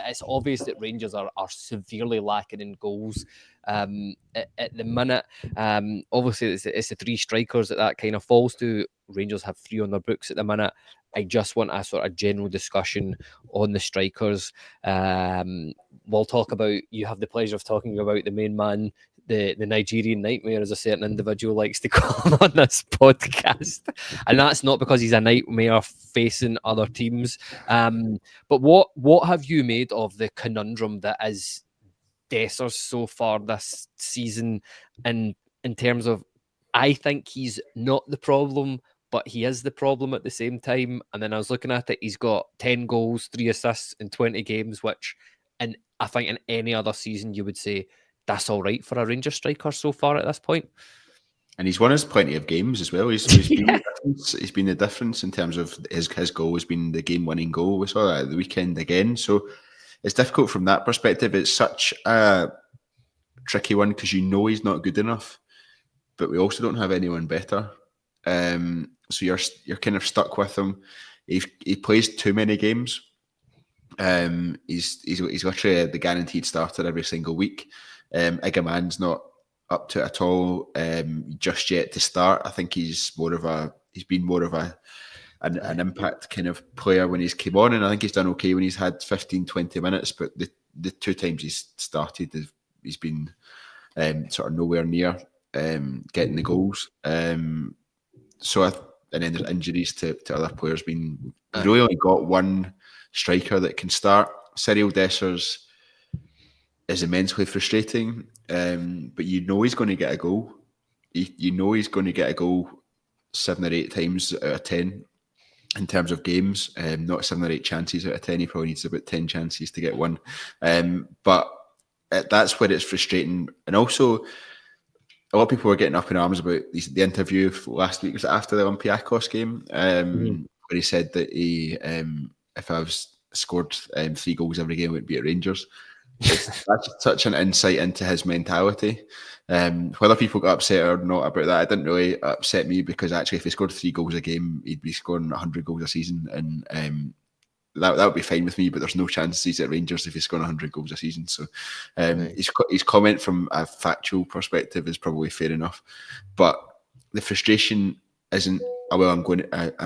[SPEAKER 1] It's obvious that Rangers are severely lacking in goals at the minute. Obviously, it's the three strikers that kind of falls to. Rangers have 3 on their books at the minute. I just want a sort of general discussion on the strikers. We'll talk about, you have the pleasure of talking about the main man, the Nigerian nightmare, as a certain individual likes to call him on this podcast. And that's not because he's a nightmare facing other teams. But what have you made of the conundrum that is Dessers so far this season, and in terms of, I think he's not the problem, but he is the problem at the same time. And then I was looking at it, he's got 10 goals, 3 assists in 20 games, which, and I think in any other season you would say that's all right for a Rangers striker so far at this point.
[SPEAKER 3] And he's won us plenty of games as well. He's been the difference. He's been the difference in terms of his goal has been the game-winning goal. We saw that at the weekend again. So it's difficult from that perspective. It's such a tricky one because you know he's not good enough, but we also don't have anyone better. So you're kind of stuck with him. He plays too many games. He's literally the guaranteed starter every single week. Igaman's not up to it at all just yet to start. I think he's been more of an impact kind of player when he's came on, and I think he's done okay when he's had 15-20 minutes, but the 2 times he's started, he's been sort of nowhere near getting the goals. And then there's injuries to other players. We've really only got one striker that can start. Cyril Dessers is immensely frustrating, but you know he's going to get a goal. You know he's going to get a goal 7 or 8 times out of 10 in terms of games. Not 7 or 8 chances out of 10. He probably needs about 10 chances to get one. But that's where it's frustrating. And also, a lot of people were getting up in arms about the interview last week. Was after the Olympiacos game, where he said that if I was scored 3 goals every game, it would be at Rangers. That's such an insight into his mentality. Whether people got upset or not about that, it didn't really upset me, because actually if he scored 3 goals a game, he'd be scoring 100 goals a season, and that would be fine with me. But there's no chance he's at Rangers if he's scoring 100 goals a season. So his comment from a factual perspective is probably fair enough, but the frustration isn't, oh, well, I'm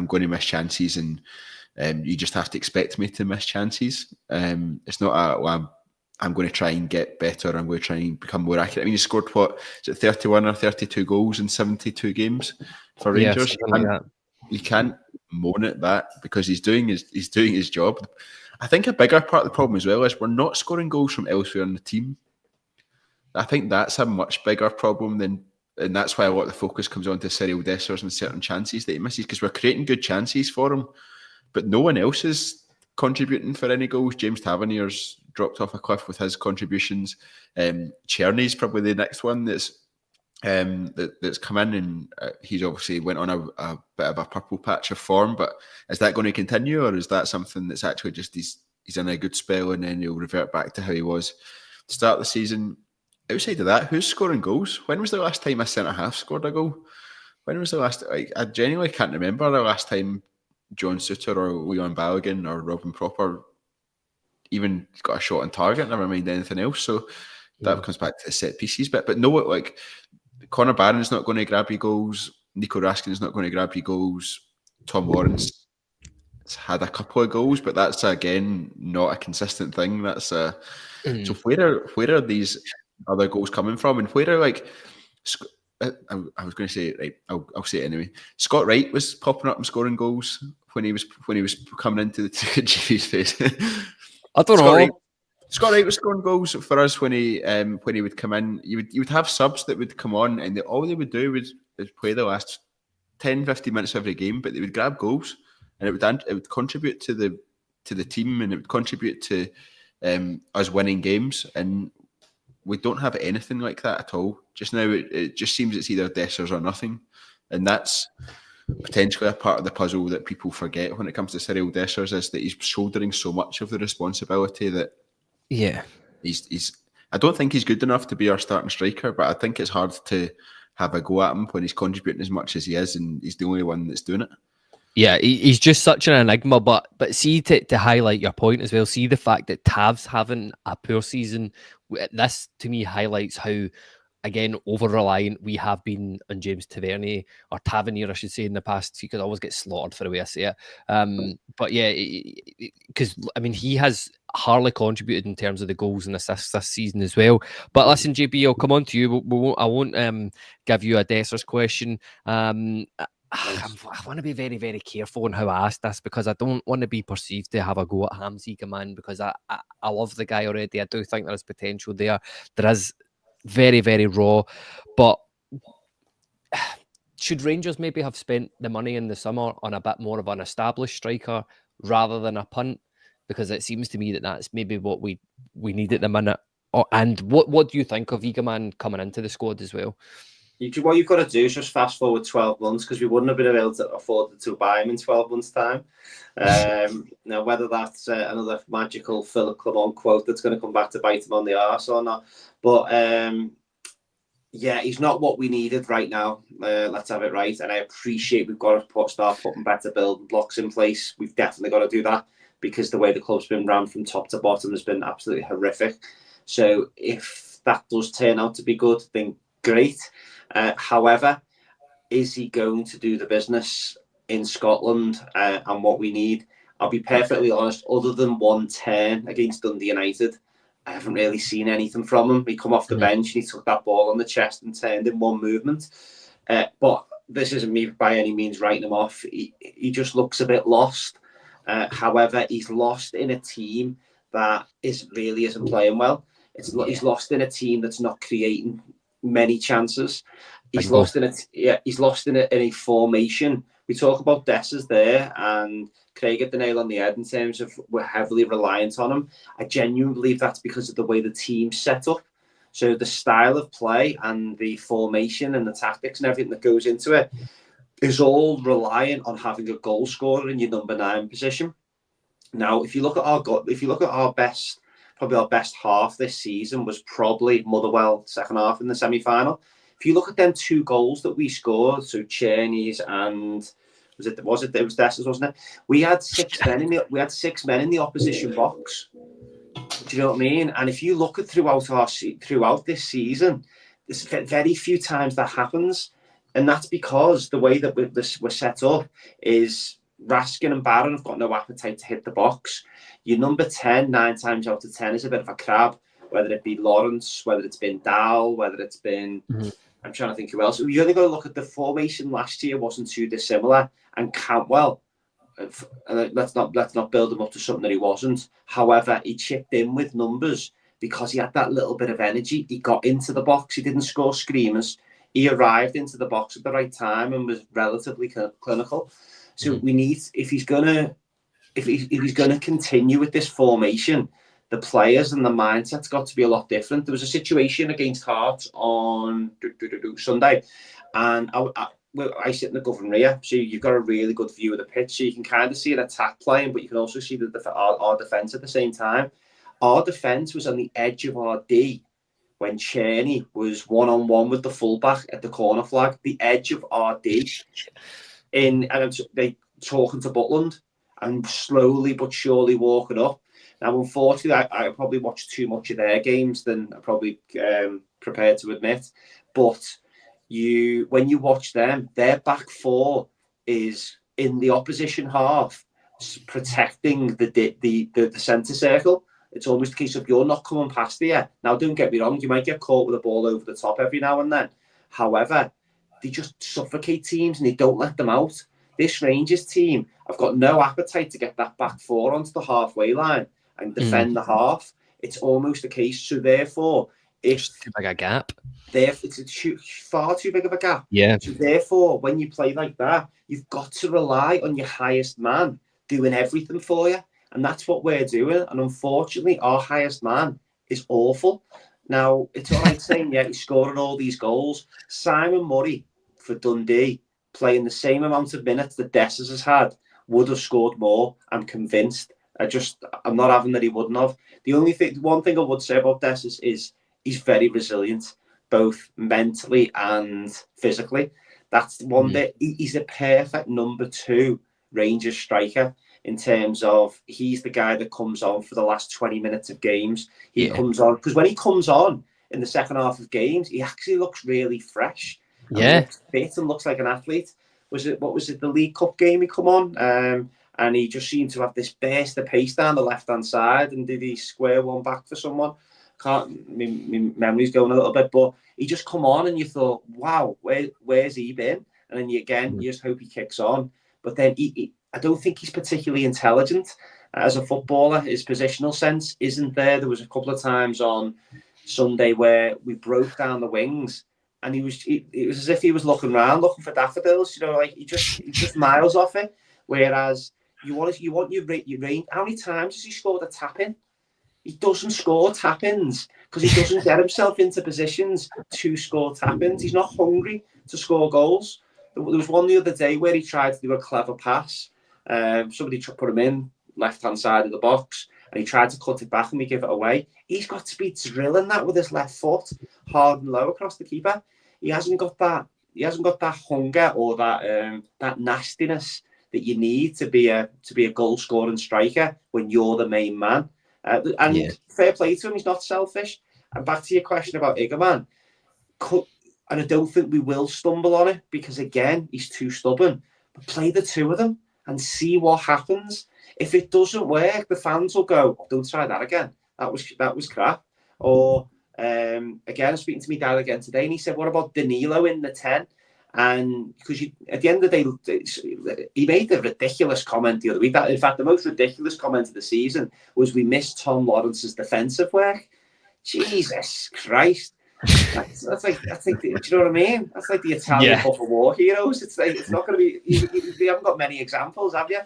[SPEAKER 3] going to miss chances, and you just have to expect me to miss chances. It's not I'm going to try and get better. I'm going to try and become more accurate. I mean, he scored, what, is it 31 or 32 goals in 72 games for Rangers?
[SPEAKER 1] Yes,
[SPEAKER 3] you can't moan at that, because he's doing his job. I think a bigger part of the problem as well is we're not scoring goals from elsewhere in the team. I think that's a much bigger problem and that's why a lot of the focus comes on to Cyril Dessers and certain chances that he misses, because we're creating good chances for him, but no one else is contributing for any goals. James Tavernier's dropped off a cliff with his contributions. Czerny's probably the next one that's come in, and he's obviously went on a bit of a purple patch of form. But is that going to continue, or is that something that's actually just he's in a good spell and then he'll revert back to how he was to start the season? Outside of that, who's scoring goals? When was the last time a centre half scored a goal? When was the last? I genuinely can't remember the last time John Suter or Leon Balogun or Robin Proper even got a shot on target, never mind anything else. So that comes back to the set pieces bit. But no, like, Connor Barron's not going to grab you goals. Nico Raskin's not going to grab you goals. Tom Lawrence had a couple of goals, but that's, again, not a consistent thing. That's so where are these other goals coming from? And where are, like, I was going to say, right, I'll say it anyway. Scott Wright was popping up and scoring goals when he was coming into the GV's face.
[SPEAKER 1] I don't know.
[SPEAKER 3] Scott Wright was scoring goals for us when he would come in. You would have subs that would come on, and all they would do is play the last 10-15 minutes of every game, but they would grab goals, and it would contribute to the team, and it would contribute to us winning games. And we don't have anything like that at all. Just now, it just seems it's either Dessers or nothing. And that's potentially a part of the puzzle that people forget when it comes to Cyril Dessers, is that he's shouldering so much of the responsibility that he's I don't think he's good enough to be our starting striker, but I think it's hard to have a go at him when he's contributing as much as he is, and he's the only one that's doing it.
[SPEAKER 1] Yeah, he's just such an enigma. But see, to highlight your point as well, see the fact that Tav's having a poor season. This to me highlights how, again, over-reliant we have been on James Tavernier, or Tavernier, I should say, in the past, because I always get slaughtered for the way I say it. But yeah, because I mean, he has hardly contributed in terms of the goals and assists this season as well. But listen, JB, I'll come on to you. I won't give you a Dessers question. I want to be very, very careful on how I ask this, because I don't want to be perceived to have a go at Hamziga, man, because I love the guy already. I do think there is potential there. There is very, very raw. But should Rangers maybe have spent the money in the summer on a bit more of an established striker rather than a punt? Because it seems to me that that's maybe what we need at the minute. And what do you think of Eagleman coming into the squad as well?
[SPEAKER 2] What you've got to do is just fast forward 12 months, because we wouldn't have been able to afford to buy him in 12 months' time. Now, whether that's another magical Philippe Clement quote that's going to come back to bite him on the arse or not. But yeah, he's not what we needed right now. Let's have it right. And I appreciate we've got to start putting better building blocks in place. We've definitely got to do that, because the way the club's been run from top to bottom has been absolutely horrific. So if that does turn out to be good, then great. However, is he going to do the business in Scotland and what we need? I'll be perfectly honest, other than one turn against Dundee United, I haven't really seen anything from him. He come off the bench and he took that ball on the chest and turned in one movement. But this isn't me by any means writing him off. He just looks a bit lost. However, he's lost in a team that really isn't playing well. He's lost in a team that's not creating many chances. He's lost in a formation. We talk about Dessers there, and Craig hit the nail on the head in terms of we're heavily reliant on him. I genuinely believe that's because of the way the team's set up. So the style of play and the formation and the tactics and everything that goes into it is all reliant on having a goal scorer in your number 9 position. Now, if you look at our best, probably our best half this season was probably Motherwell second half in the semi-final. If you look at them 2 goals that we scored, so Czerny's and it was Dessers, wasn't it? We had 6 men in the opposition box. Do you know what I mean? And if you look at throughout this season, there's very few times that happens, and that's because the way that we're set up is Raskin and Barron have got no appetite to hit the box. Your number 10, 9 times out of 10, is a bit of a crab, whether it be Lawrence, whether it's been Dow, whether it's been... I'm trying to think who else. You only got to look at the formation last year, wasn't too dissimilar, and Cantwell, let's not build him up to something that he wasn't. However, he chipped in with numbers because he had that little bit of energy. He got into the box. He didn't score screamers. He arrived into the box at the right time and was relatively clinical. So we need, if he's gonna continue with this formation, the players and the mindset's got to be a lot different. There was a situation against Hearts on Sunday, and I sit in the govern rear, so you've got a really good view of the pitch, so you can kind of see an attack playing, but you can also see our defence at the same time. Our defence was on the edge of our D when Czerny was one-on-one with the fullback at the corner flag, the edge of our D. And they talking to Butland and slowly but surely walking up. Now, unfortunately, I probably watched too much of their games than I probably prepared to admit. But when you watch them, their back 4 is in the opposition half, protecting the centre circle. It's almost a case of you're not coming past there. Now, don't get me wrong, you might get caught with a ball over the top every now and then. However, they just suffocate teams and they don't let them out. This Rangers team have got no appetite to get that back 4 onto the halfway line and defend the half. It's almost a case. So therefore, it's
[SPEAKER 1] too big a gap.
[SPEAKER 2] It's far too big of a gap.
[SPEAKER 1] Yeah.
[SPEAKER 2] So therefore, when you play like that, you've got to rely on your highest man doing everything for you. And that's what we're doing. And unfortunately, our highest man is awful. Now, it's all right saying, yeah, he's scoring all these goals. Simon Murray for Dundee, playing the same amount of minutes that Dessers has had, would have scored more. I'm convinced. I'm not having that he wouldn't have. One thing I would say about Dessers is he's very resilient, both mentally and physically. That's one that he's a perfect number 2 Rangers striker in terms of he's the guy that comes on for the last 20 minutes of games. He comes on because when he comes on in the second half of games, he actually looks really fresh. And looks fit and looks like an athlete. What was it? The League Cup game he come on, and he just seemed to have this burst of pace down the left hand side, and did he square one back for someone? My memory's going a little bit, but he just come on, and you thought, wow, where's he been? And then you just hope he kicks on. But then I don't think he's particularly intelligent as a footballer. His positional sense isn't there. There was a couple of times on Sunday where we broke down the wings, and it was as if he was looking around, looking for daffodils. Like he's just miles off it. Whereas you want your range. How many times has he scored a tap-in? He doesn't score tap-ins because he doesn't get himself into positions to score tap-ins. He's not hungry to score goals. There was one the other day where he tried to do a clever pass. Somebody put him in left-hand side of the box, and he tried to cut it back and we give it away. He's got to be drilling that with his left foot, hard and low across the keeper. He hasn't got that. He hasn't got that hunger or that nastiness that you need to be a goal-scoring striker when you're the main man. Fair play to him, he's not selfish. And back to your question about Iggerman, and I don't think we will stumble on it because again he's too stubborn. But play the two of them and see what happens. If it doesn't work, the fans will go, oh, "Don't try that again. That was crap." Or again, I'm speaking to my dad again today, and he said, "What about Danilo in the 10?" And because at the end of the day, he made a ridiculous comment the other week. In fact, the most ridiculous comment of the season was we missed Tom Lawrence's defensive work. Jesus Christ. That's like do you know what I mean? That's like the Italian Cup of War heroes. It's like it's not going to be. You haven't got many examples, have you?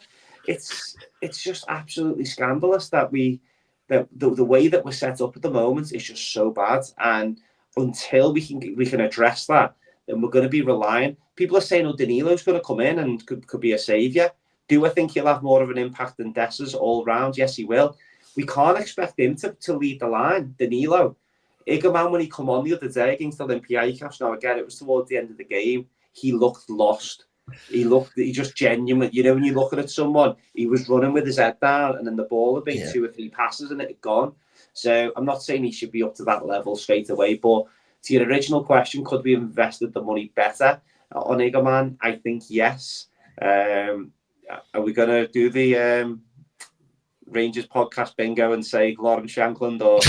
[SPEAKER 2] It's just absolutely scandalous that the way that we're set up at the moment is just so bad. And until we can address that, then we're going to be relying. People are saying, "Oh, Danilo's going to come in and could be a saviour." Do I think he'll have more of an impact than Dessers all round? Yes, he will. We can't expect him to lead the line. Danilo. Iggerman, when he come on the other day against Olympiacos, now again, it was towards the end of the game, he looked lost. He just genuine. When you're looking at someone, he was running with his head down, and then the ball had been 2 or 3 passes and it had gone. So I'm not saying he should be up to that level straight away, but to your original question, could we have invested the money better on Iggerman? I think yes. Are we going to do the Rangers podcast bingo and say Lawrence Shankland, or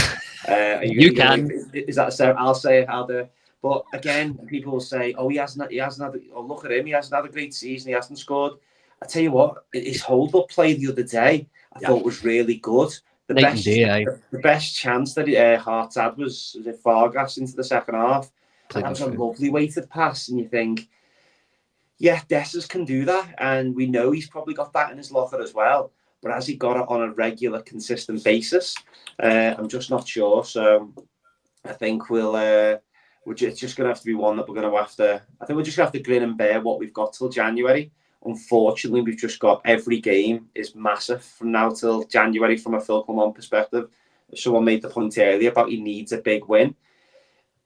[SPEAKER 1] you can?
[SPEAKER 2] Is that so? I'll say it. I'll do it. But again, people will say, "Oh, he hasn't had. Oh, look at him. He hasn't had a great season. He hasn't scored." I tell you what, his hold-up play the other day, I thought was really good. The best chance that Hearts had was at Fargas into the second half. And that was a lovely weighted pass, and you think, yeah, Dessers can do that, and we know he's probably got that in his locker as well. But has he got it on a regular, consistent basis? I'm just not sure. So I think it's just going to have to be one that we're going to have to. I think we're just going to have to grin and bear what we've got till January. Unfortunately, we've just got every game is massive from now till January from a Phil Clement perspective. Someone made the point earlier about he needs a big win.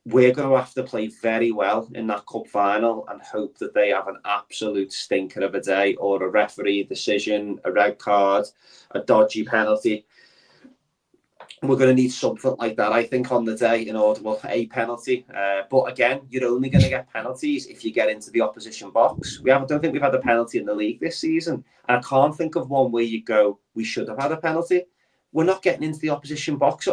[SPEAKER 2] We're going to have to play very well in that cup final and hope that they have an absolute stinker of a day, or a referee decision, a red card, a dodgy penalty. We're going to need something like that, I think, on the day in order, a penalty. But again, you're only going to get penalties if you get into the opposition box. I don't think we've had a penalty in the league this season. And I can't think of one where you go, we should have had a penalty. We're not getting into the opposition box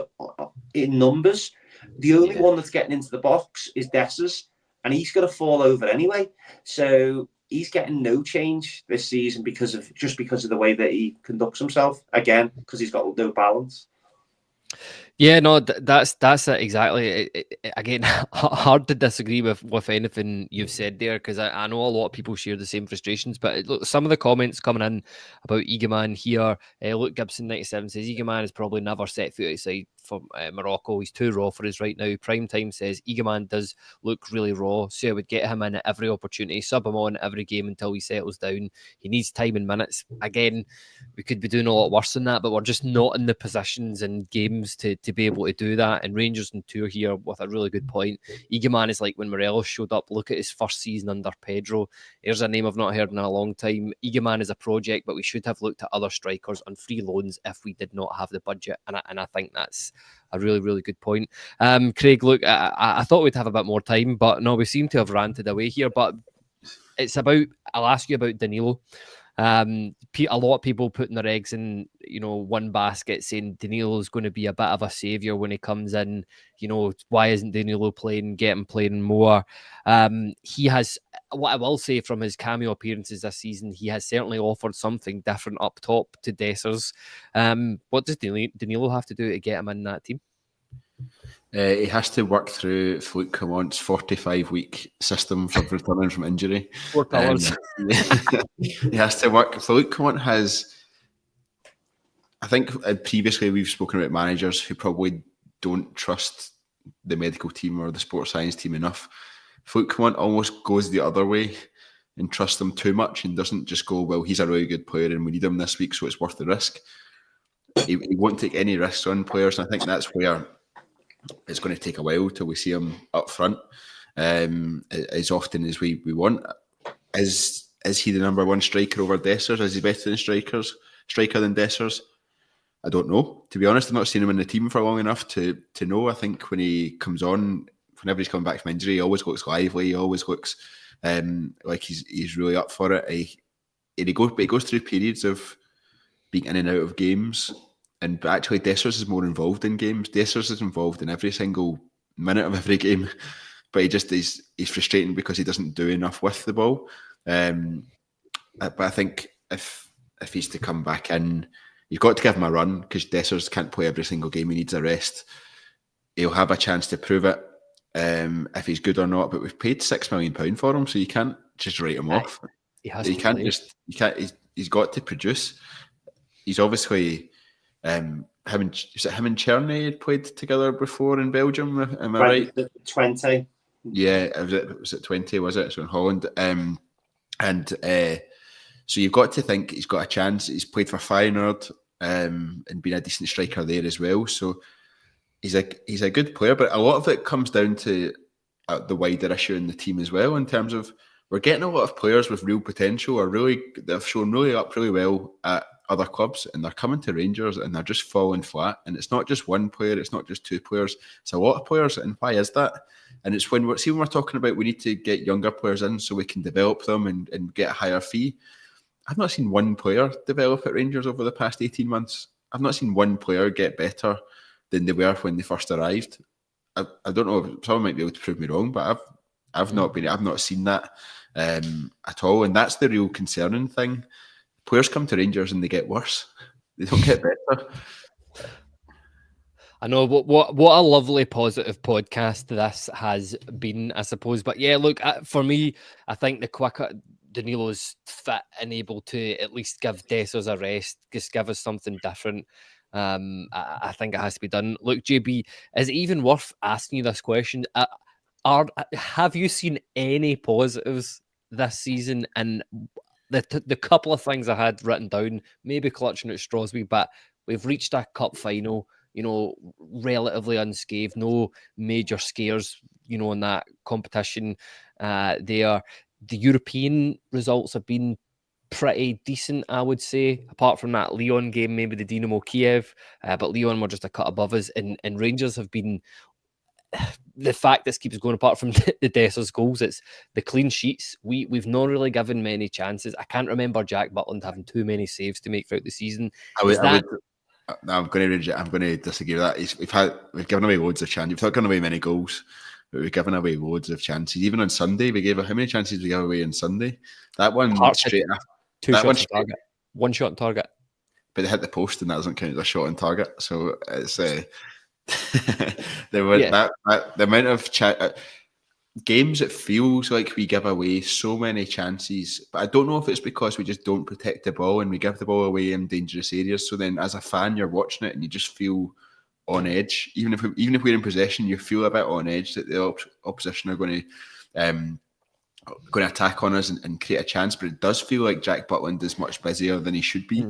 [SPEAKER 2] in numbers. The only one that's getting into the box is Dessers, and he's going to fall over anyway. So he's getting no change this season because of the way that he conducts himself. Again, because he's got no balance.
[SPEAKER 1] Yeah, no, that's it exactly. Again, hard to disagree with anything you've said there, because I know a lot of people share the same frustrations. But look, some of the comments coming in about Eagleman here. Luke Gibson 97 says Eagleman is probably never set foot outside from Morocco. He's too raw for us right now. Prime Time says Eagleman does look really raw, so I would get him in at every opportunity, sub him on every game until he settles down. He needs time and minutes. Again, we could be doing a lot worse than that, but we're just not in the positions and games to be able to do that. And Rangers on tour here with a really good point. Eagleman is like when Morelos showed up. Look at his first season under Pedro. There's a name I've not heard in a long time. Eagleman is a project, but we should have looked at other strikers on free loans if we did not have the budget. And I think that's a really, really good point. Craig, look, I thought we'd have a bit more time, but no, we seem to have ranted away here. But it's about, I'll ask you about Danilo. A lot of people putting their eggs in, one basket, saying Danilo is going to be a bit of a saviour when he comes in. Why isn't Danilo playing? Get him playing more. He has, what I will say from his cameo appearances this season, he has certainly offered something different up top to Dessers. What does Danilo have to do to get him in that team?
[SPEAKER 3] He has to work through Philippe Clement's 45-week system for returning from injury.
[SPEAKER 1] 4 colours.
[SPEAKER 3] He has to work. Philippe Clement has, I think previously we've spoken about managers who probably don't trust the medical team or the sports science team enough. Philippe Clement almost goes the other way and trusts them too much and doesn't just go, well, he's a really good player and we need him this week, so it's worth the risk. He won't take any risks on players, and I think that's where it's going to take a while till we see him up front as often as we want. Is he the number one striker over Dessers? Is he better than striker than Dessers? I don't know. To be honest, I've not seen him in the team for long enough to know. I think when he comes on, whenever he's coming back from injury, he always looks lively. He always looks like he's really up for it. He goes through periods of being in and out of games. And actually, Dessers is more involved in games. Dessers is involved in every single minute of every game, but he's frustrating because he doesn't do enough with the ball. But I think if he's to come back in, you've got to give him a run because Dessers can't play every single game. He needs a rest. He'll have a chance to prove it if he's good or not. But we've paid £6 million for him, so you can't just write him off. He's got to produce. He's obviously. Him and Czerny had played together before in Belgium. Am I right?
[SPEAKER 2] 20.
[SPEAKER 3] Yeah, was it 20? Was it? So in Holland, so you've got to think he's got a chance. He's played for Feyenoord and been a decent striker there as well. So he's a good player, but a lot of it comes down to the wider issue in the team as well. In terms of we're getting a lot of players with real potential, they've shown really well at other clubs, and they're coming to Rangers and they're just falling flat. And it's not just one player, it's not just two players, it's a lot of players. And why is that? And it's when we're talking about we need to get younger players in so we can develop them and get a higher fee. I've not seen one player develop at Rangers over the past 18 months. I've not seen one player get better than they were when they first arrived. I don't know, someone might be able to prove me wrong, but I've not seen that at all. And that's the real concerning thing. Players come to Rangers and they get worse. They don't get better.
[SPEAKER 1] I know what a lovely positive podcast this has been, I suppose. But yeah, look, for me, I think the quicker Danilo's fit and able to at least give Dessers a rest, just give us something different. I think it has to be done. Look, JB, is it even worth asking you this question? Have you seen any positives this season? And the couple of things I had written down, maybe clutching at Strasby, but we've reached a cup final, relatively unscathed, no major scares, in that competition there. The European results have been pretty decent, I would say, apart from that Lyon game, maybe the Dynamo Kiev, but Lyon were just a cut above us, and Rangers have been... The fact this keeps going apart from the Dessers goals, it's the clean sheets. We've not really given many chances. I can't remember Jack Butland having too many saves to make throughout the season.
[SPEAKER 3] I'm going to disagree with that. We've given away loads of chances. We've not given away many goals, but we've given away loads of chances. Even on Sunday, how many chances we gave away on Sunday? That one straight after.
[SPEAKER 1] 2 shots on target. 1 shot on target.
[SPEAKER 3] But they hit the post, and that doesn't count as a shot on target. So it's There was the amount of games. It feels like we give away so many chances, but I don't know if it's because we just don't protect the ball and we give the ball away in dangerous areas. So then, as a fan, you're watching it and you just feel on edge. Even if we're in possession, you feel a bit on edge that the opposition are going to attack on us and create a chance. But it does feel like Jack Butland is much busier than he should be,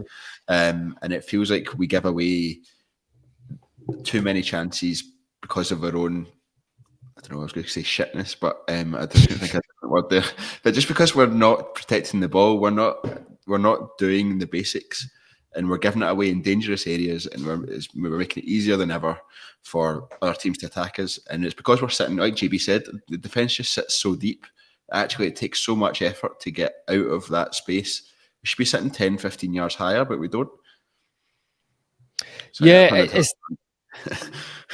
[SPEAKER 3] and it feels like we give away too many chances because of our own. I don't know. I was going to say shitness, but I don't think I have a word there. But just because we're not protecting the ball, we're not doing the basics, and we're giving it away in dangerous areas, and we're making it easier than ever for other teams to attack us. And it's because we're sitting, like JB said, the defence just sits so deep. Actually, it takes so much effort to get out of that space. We should be sitting 10, 15 yards higher, but we don't. So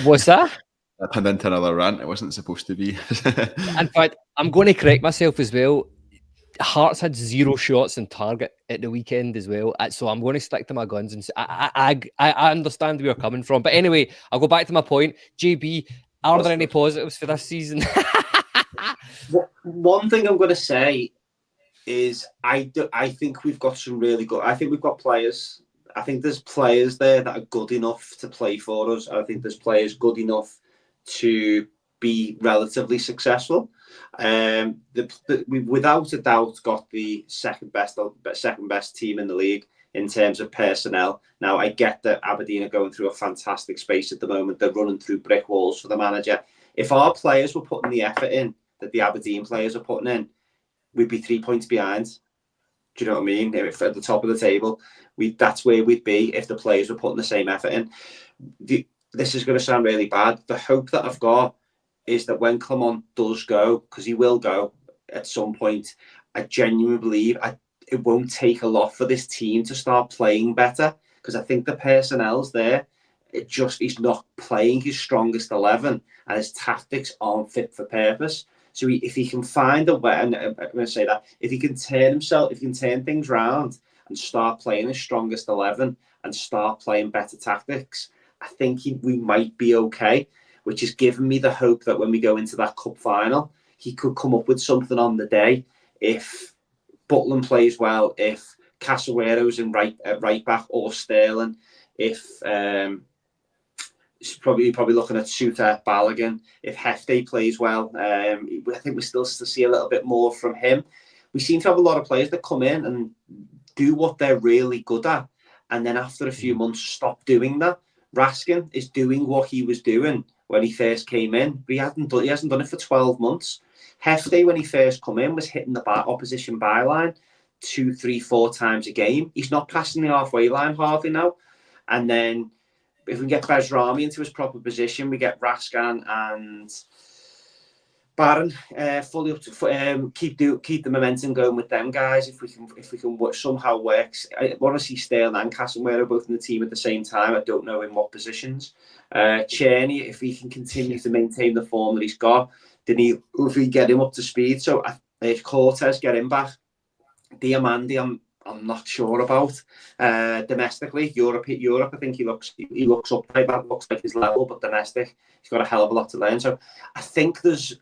[SPEAKER 1] what's that?
[SPEAKER 3] I turned into another rant. It wasn't supposed to be.
[SPEAKER 1] In fact, I'm going to correct myself as well. Hearts had 0 shots on target at the weekend as well. So I'm going to stick to my guns and say, I understand where you're coming from. But anyway, I'll go back to my point. JB, are there any positives for this season?
[SPEAKER 2] One thing I'm going to say is I think we've got some really good. I think we've got players. I think there's players there that are good enough to play for us. I think there's players good enough to be relatively successful. We've without a doubt got the second best team in the league in terms of personnel. Now, I get that Aberdeen are going through a fantastic space at the moment. They're running through brick walls for the manager. If our players were putting the effort in that the Aberdeen players are putting in, we'd be 3 points behind. Do you know what I mean? If at the top of the table, that's where we'd be if the players were putting the same effort in. This is going to sound really bad. The hope that I've got is that when Clement does go, because he will go at some point, I genuinely believe it won't take a lot for this team to start playing better, because I think the personnel's there. He's not playing his strongest 11 and his tactics aren't fit for purpose. So if he can find a way, and I'm going to say that, if he can turn things around and start playing his strongest 11 and start playing better tactics, I think we might be okay, which has given me the hope that when we go into that cup final, he could come up with something on the day. If Butland plays well, if Casalero's in right back, or Sterling, if probably looking at Suter, Balogun. If Hefty plays well, I think we still see a little bit more from him. We seem to have a lot of players that come in and do what they're really good at, and then after a few months stop doing that. Raskin is doing what he was doing when he first came in, but he hasn't done it for 12 months. Hefty, when he first come in, was hitting the opposition byline 2, 3, 4 times a game. He's not passing the halfway line hardly now. And then if we get Bezrami into his proper position, we get Raskin and Barron fully up to keep the momentum going with them guys. If we can somehow work, I want to see Sterling and Casemiro both in the team at the same time. I don't know in what positions. Czerny, if he can continue to maintain the form that he's got, Danilo, if we get him up to speed. So if Cortez get him back, Diamandi, I'm not sure about. Domestically, Europe, I think he looks up there. That looks like his level, but domestic, he's got a hell of a lot to learn. So I think there's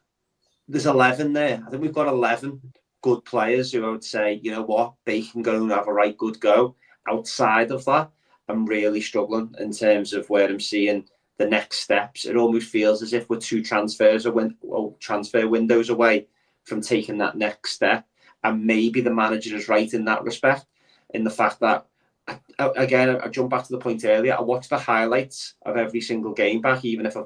[SPEAKER 2] 11 there. I think we've got 11 good players who I would say, you know what, they can go and have a right good go. Outside of that, I'm really struggling in terms of where I'm seeing the next steps. It almost feels as if we're 2 transfer windows away from taking that next step. And maybe the manager is right in that respect, in the fact that, again, I jump back to the point earlier. I watch the highlights of every single game back, even if I've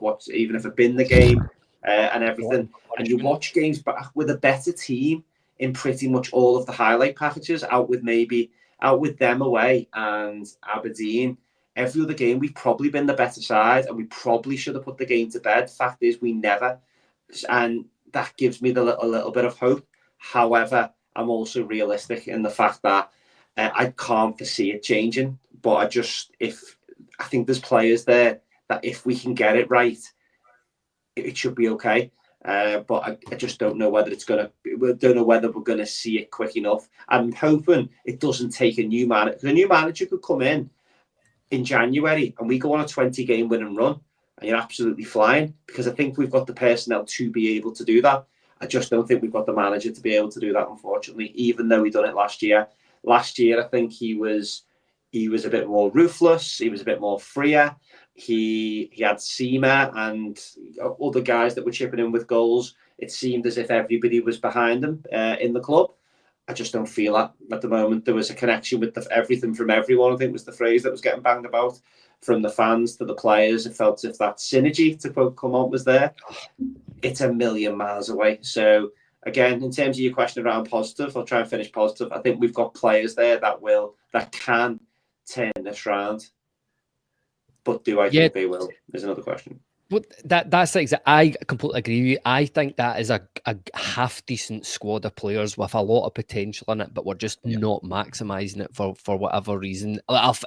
[SPEAKER 2] been the game and everything. And you watch games back with a better team in pretty much all of the highlight packages, out with them away and Aberdeen. Every other game, we've probably been the better side, and we probably should have put the game to bed. Fact is, we never. And that gives me a little bit of hope. However, I'm also realistic in the fact that I can't foresee it changing. But I think there's players there that if we can get it right, it should be okay. But I just don't know whether we're gonna see it quick enough. I'm hoping it doesn't take a new manager. The new manager could come in January and we go on a 20-game winning run. and you're absolutely flying, because I think we've got the personnel to be able to do that. I just don't think we've got the manager to be able to do that, unfortunately, even though we done it last year. Last year, I think he was a bit more ruthless. He was a bit more freer. He had Seamer and other guys that were chipping in with goals. It seemed as if everybody was behind him in the club. I just don't feel that at the moment. There was a connection with everything from everyone, I think was the phrase that was getting banged about, from the fans to the players. It felt as if that synergy, to quote Clement, was there. It's a million miles away. So again, in terms of your question around positive, I'll try and finish positive. I think we've got players there that can turn this round. But do I think they will? Is another question.
[SPEAKER 1] Well, that's exactly. I completely agree with you. I think that is a half decent squad of players with a lot of potential in it, but we're just not maximising it for whatever reason.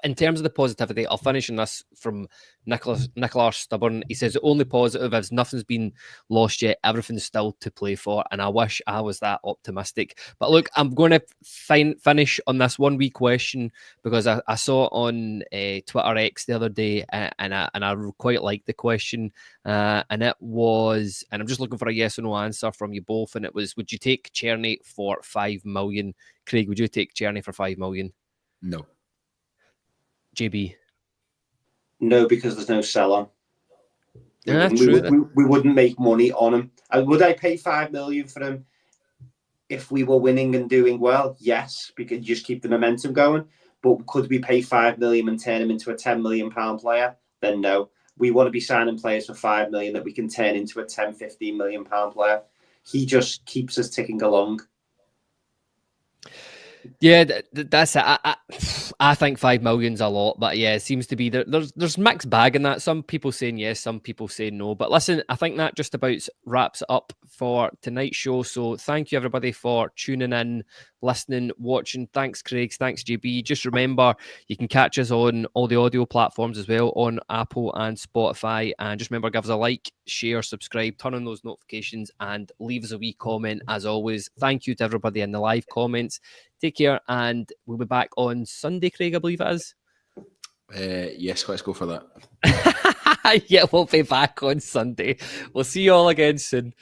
[SPEAKER 1] In terms of the positivity, I'll finish on this from Nicholas Stubborn. He says the only positive is nothing's been lost yet. Everything's still to play for, and I wish I was that optimistic. But look, I'm going to finish on this one wee question, because I saw it on Twitter X the other day, and I quite liked the question. And it was, and I'm just looking for a yes or no answer from you both. And it was, would you take Czerny for 5 million? Craig, would you take Czerny for 5 million?
[SPEAKER 3] No.
[SPEAKER 1] JB?
[SPEAKER 2] No, because there's no sell on.
[SPEAKER 1] True.
[SPEAKER 2] We wouldn't make money on him. Would I pay 5 million for him if we were winning and doing well? Yes, because you just keep the momentum going. But could we pay 5 million and turn him into a £10 million player? Then no. We want to be signing players for 5 million that we can turn into a £10-15 million player. He just keeps us ticking along.
[SPEAKER 1] Yeah, that's it. I think 5 million's a lot, but yeah, it seems to be there's mixed bag in that. Some people saying yes, some people saying no. But listen, I think that just about wraps it up for tonight's show. So thank you everybody for tuning in, listening, watching. Thanks, Craig. Thanks, JB. Just remember, you can catch us on all the audio platforms as well, on Apple and Spotify. And just remember, give us a like, share, subscribe, turn on those notifications, and leave us a wee comment as always. Thank you to everybody in the live comments. Take care, and we'll be back on Sunday, Craig, I believe it is.
[SPEAKER 3] Yes, let's go for that.
[SPEAKER 1] Yeah, we'll be back on Sunday. We'll see you all again soon.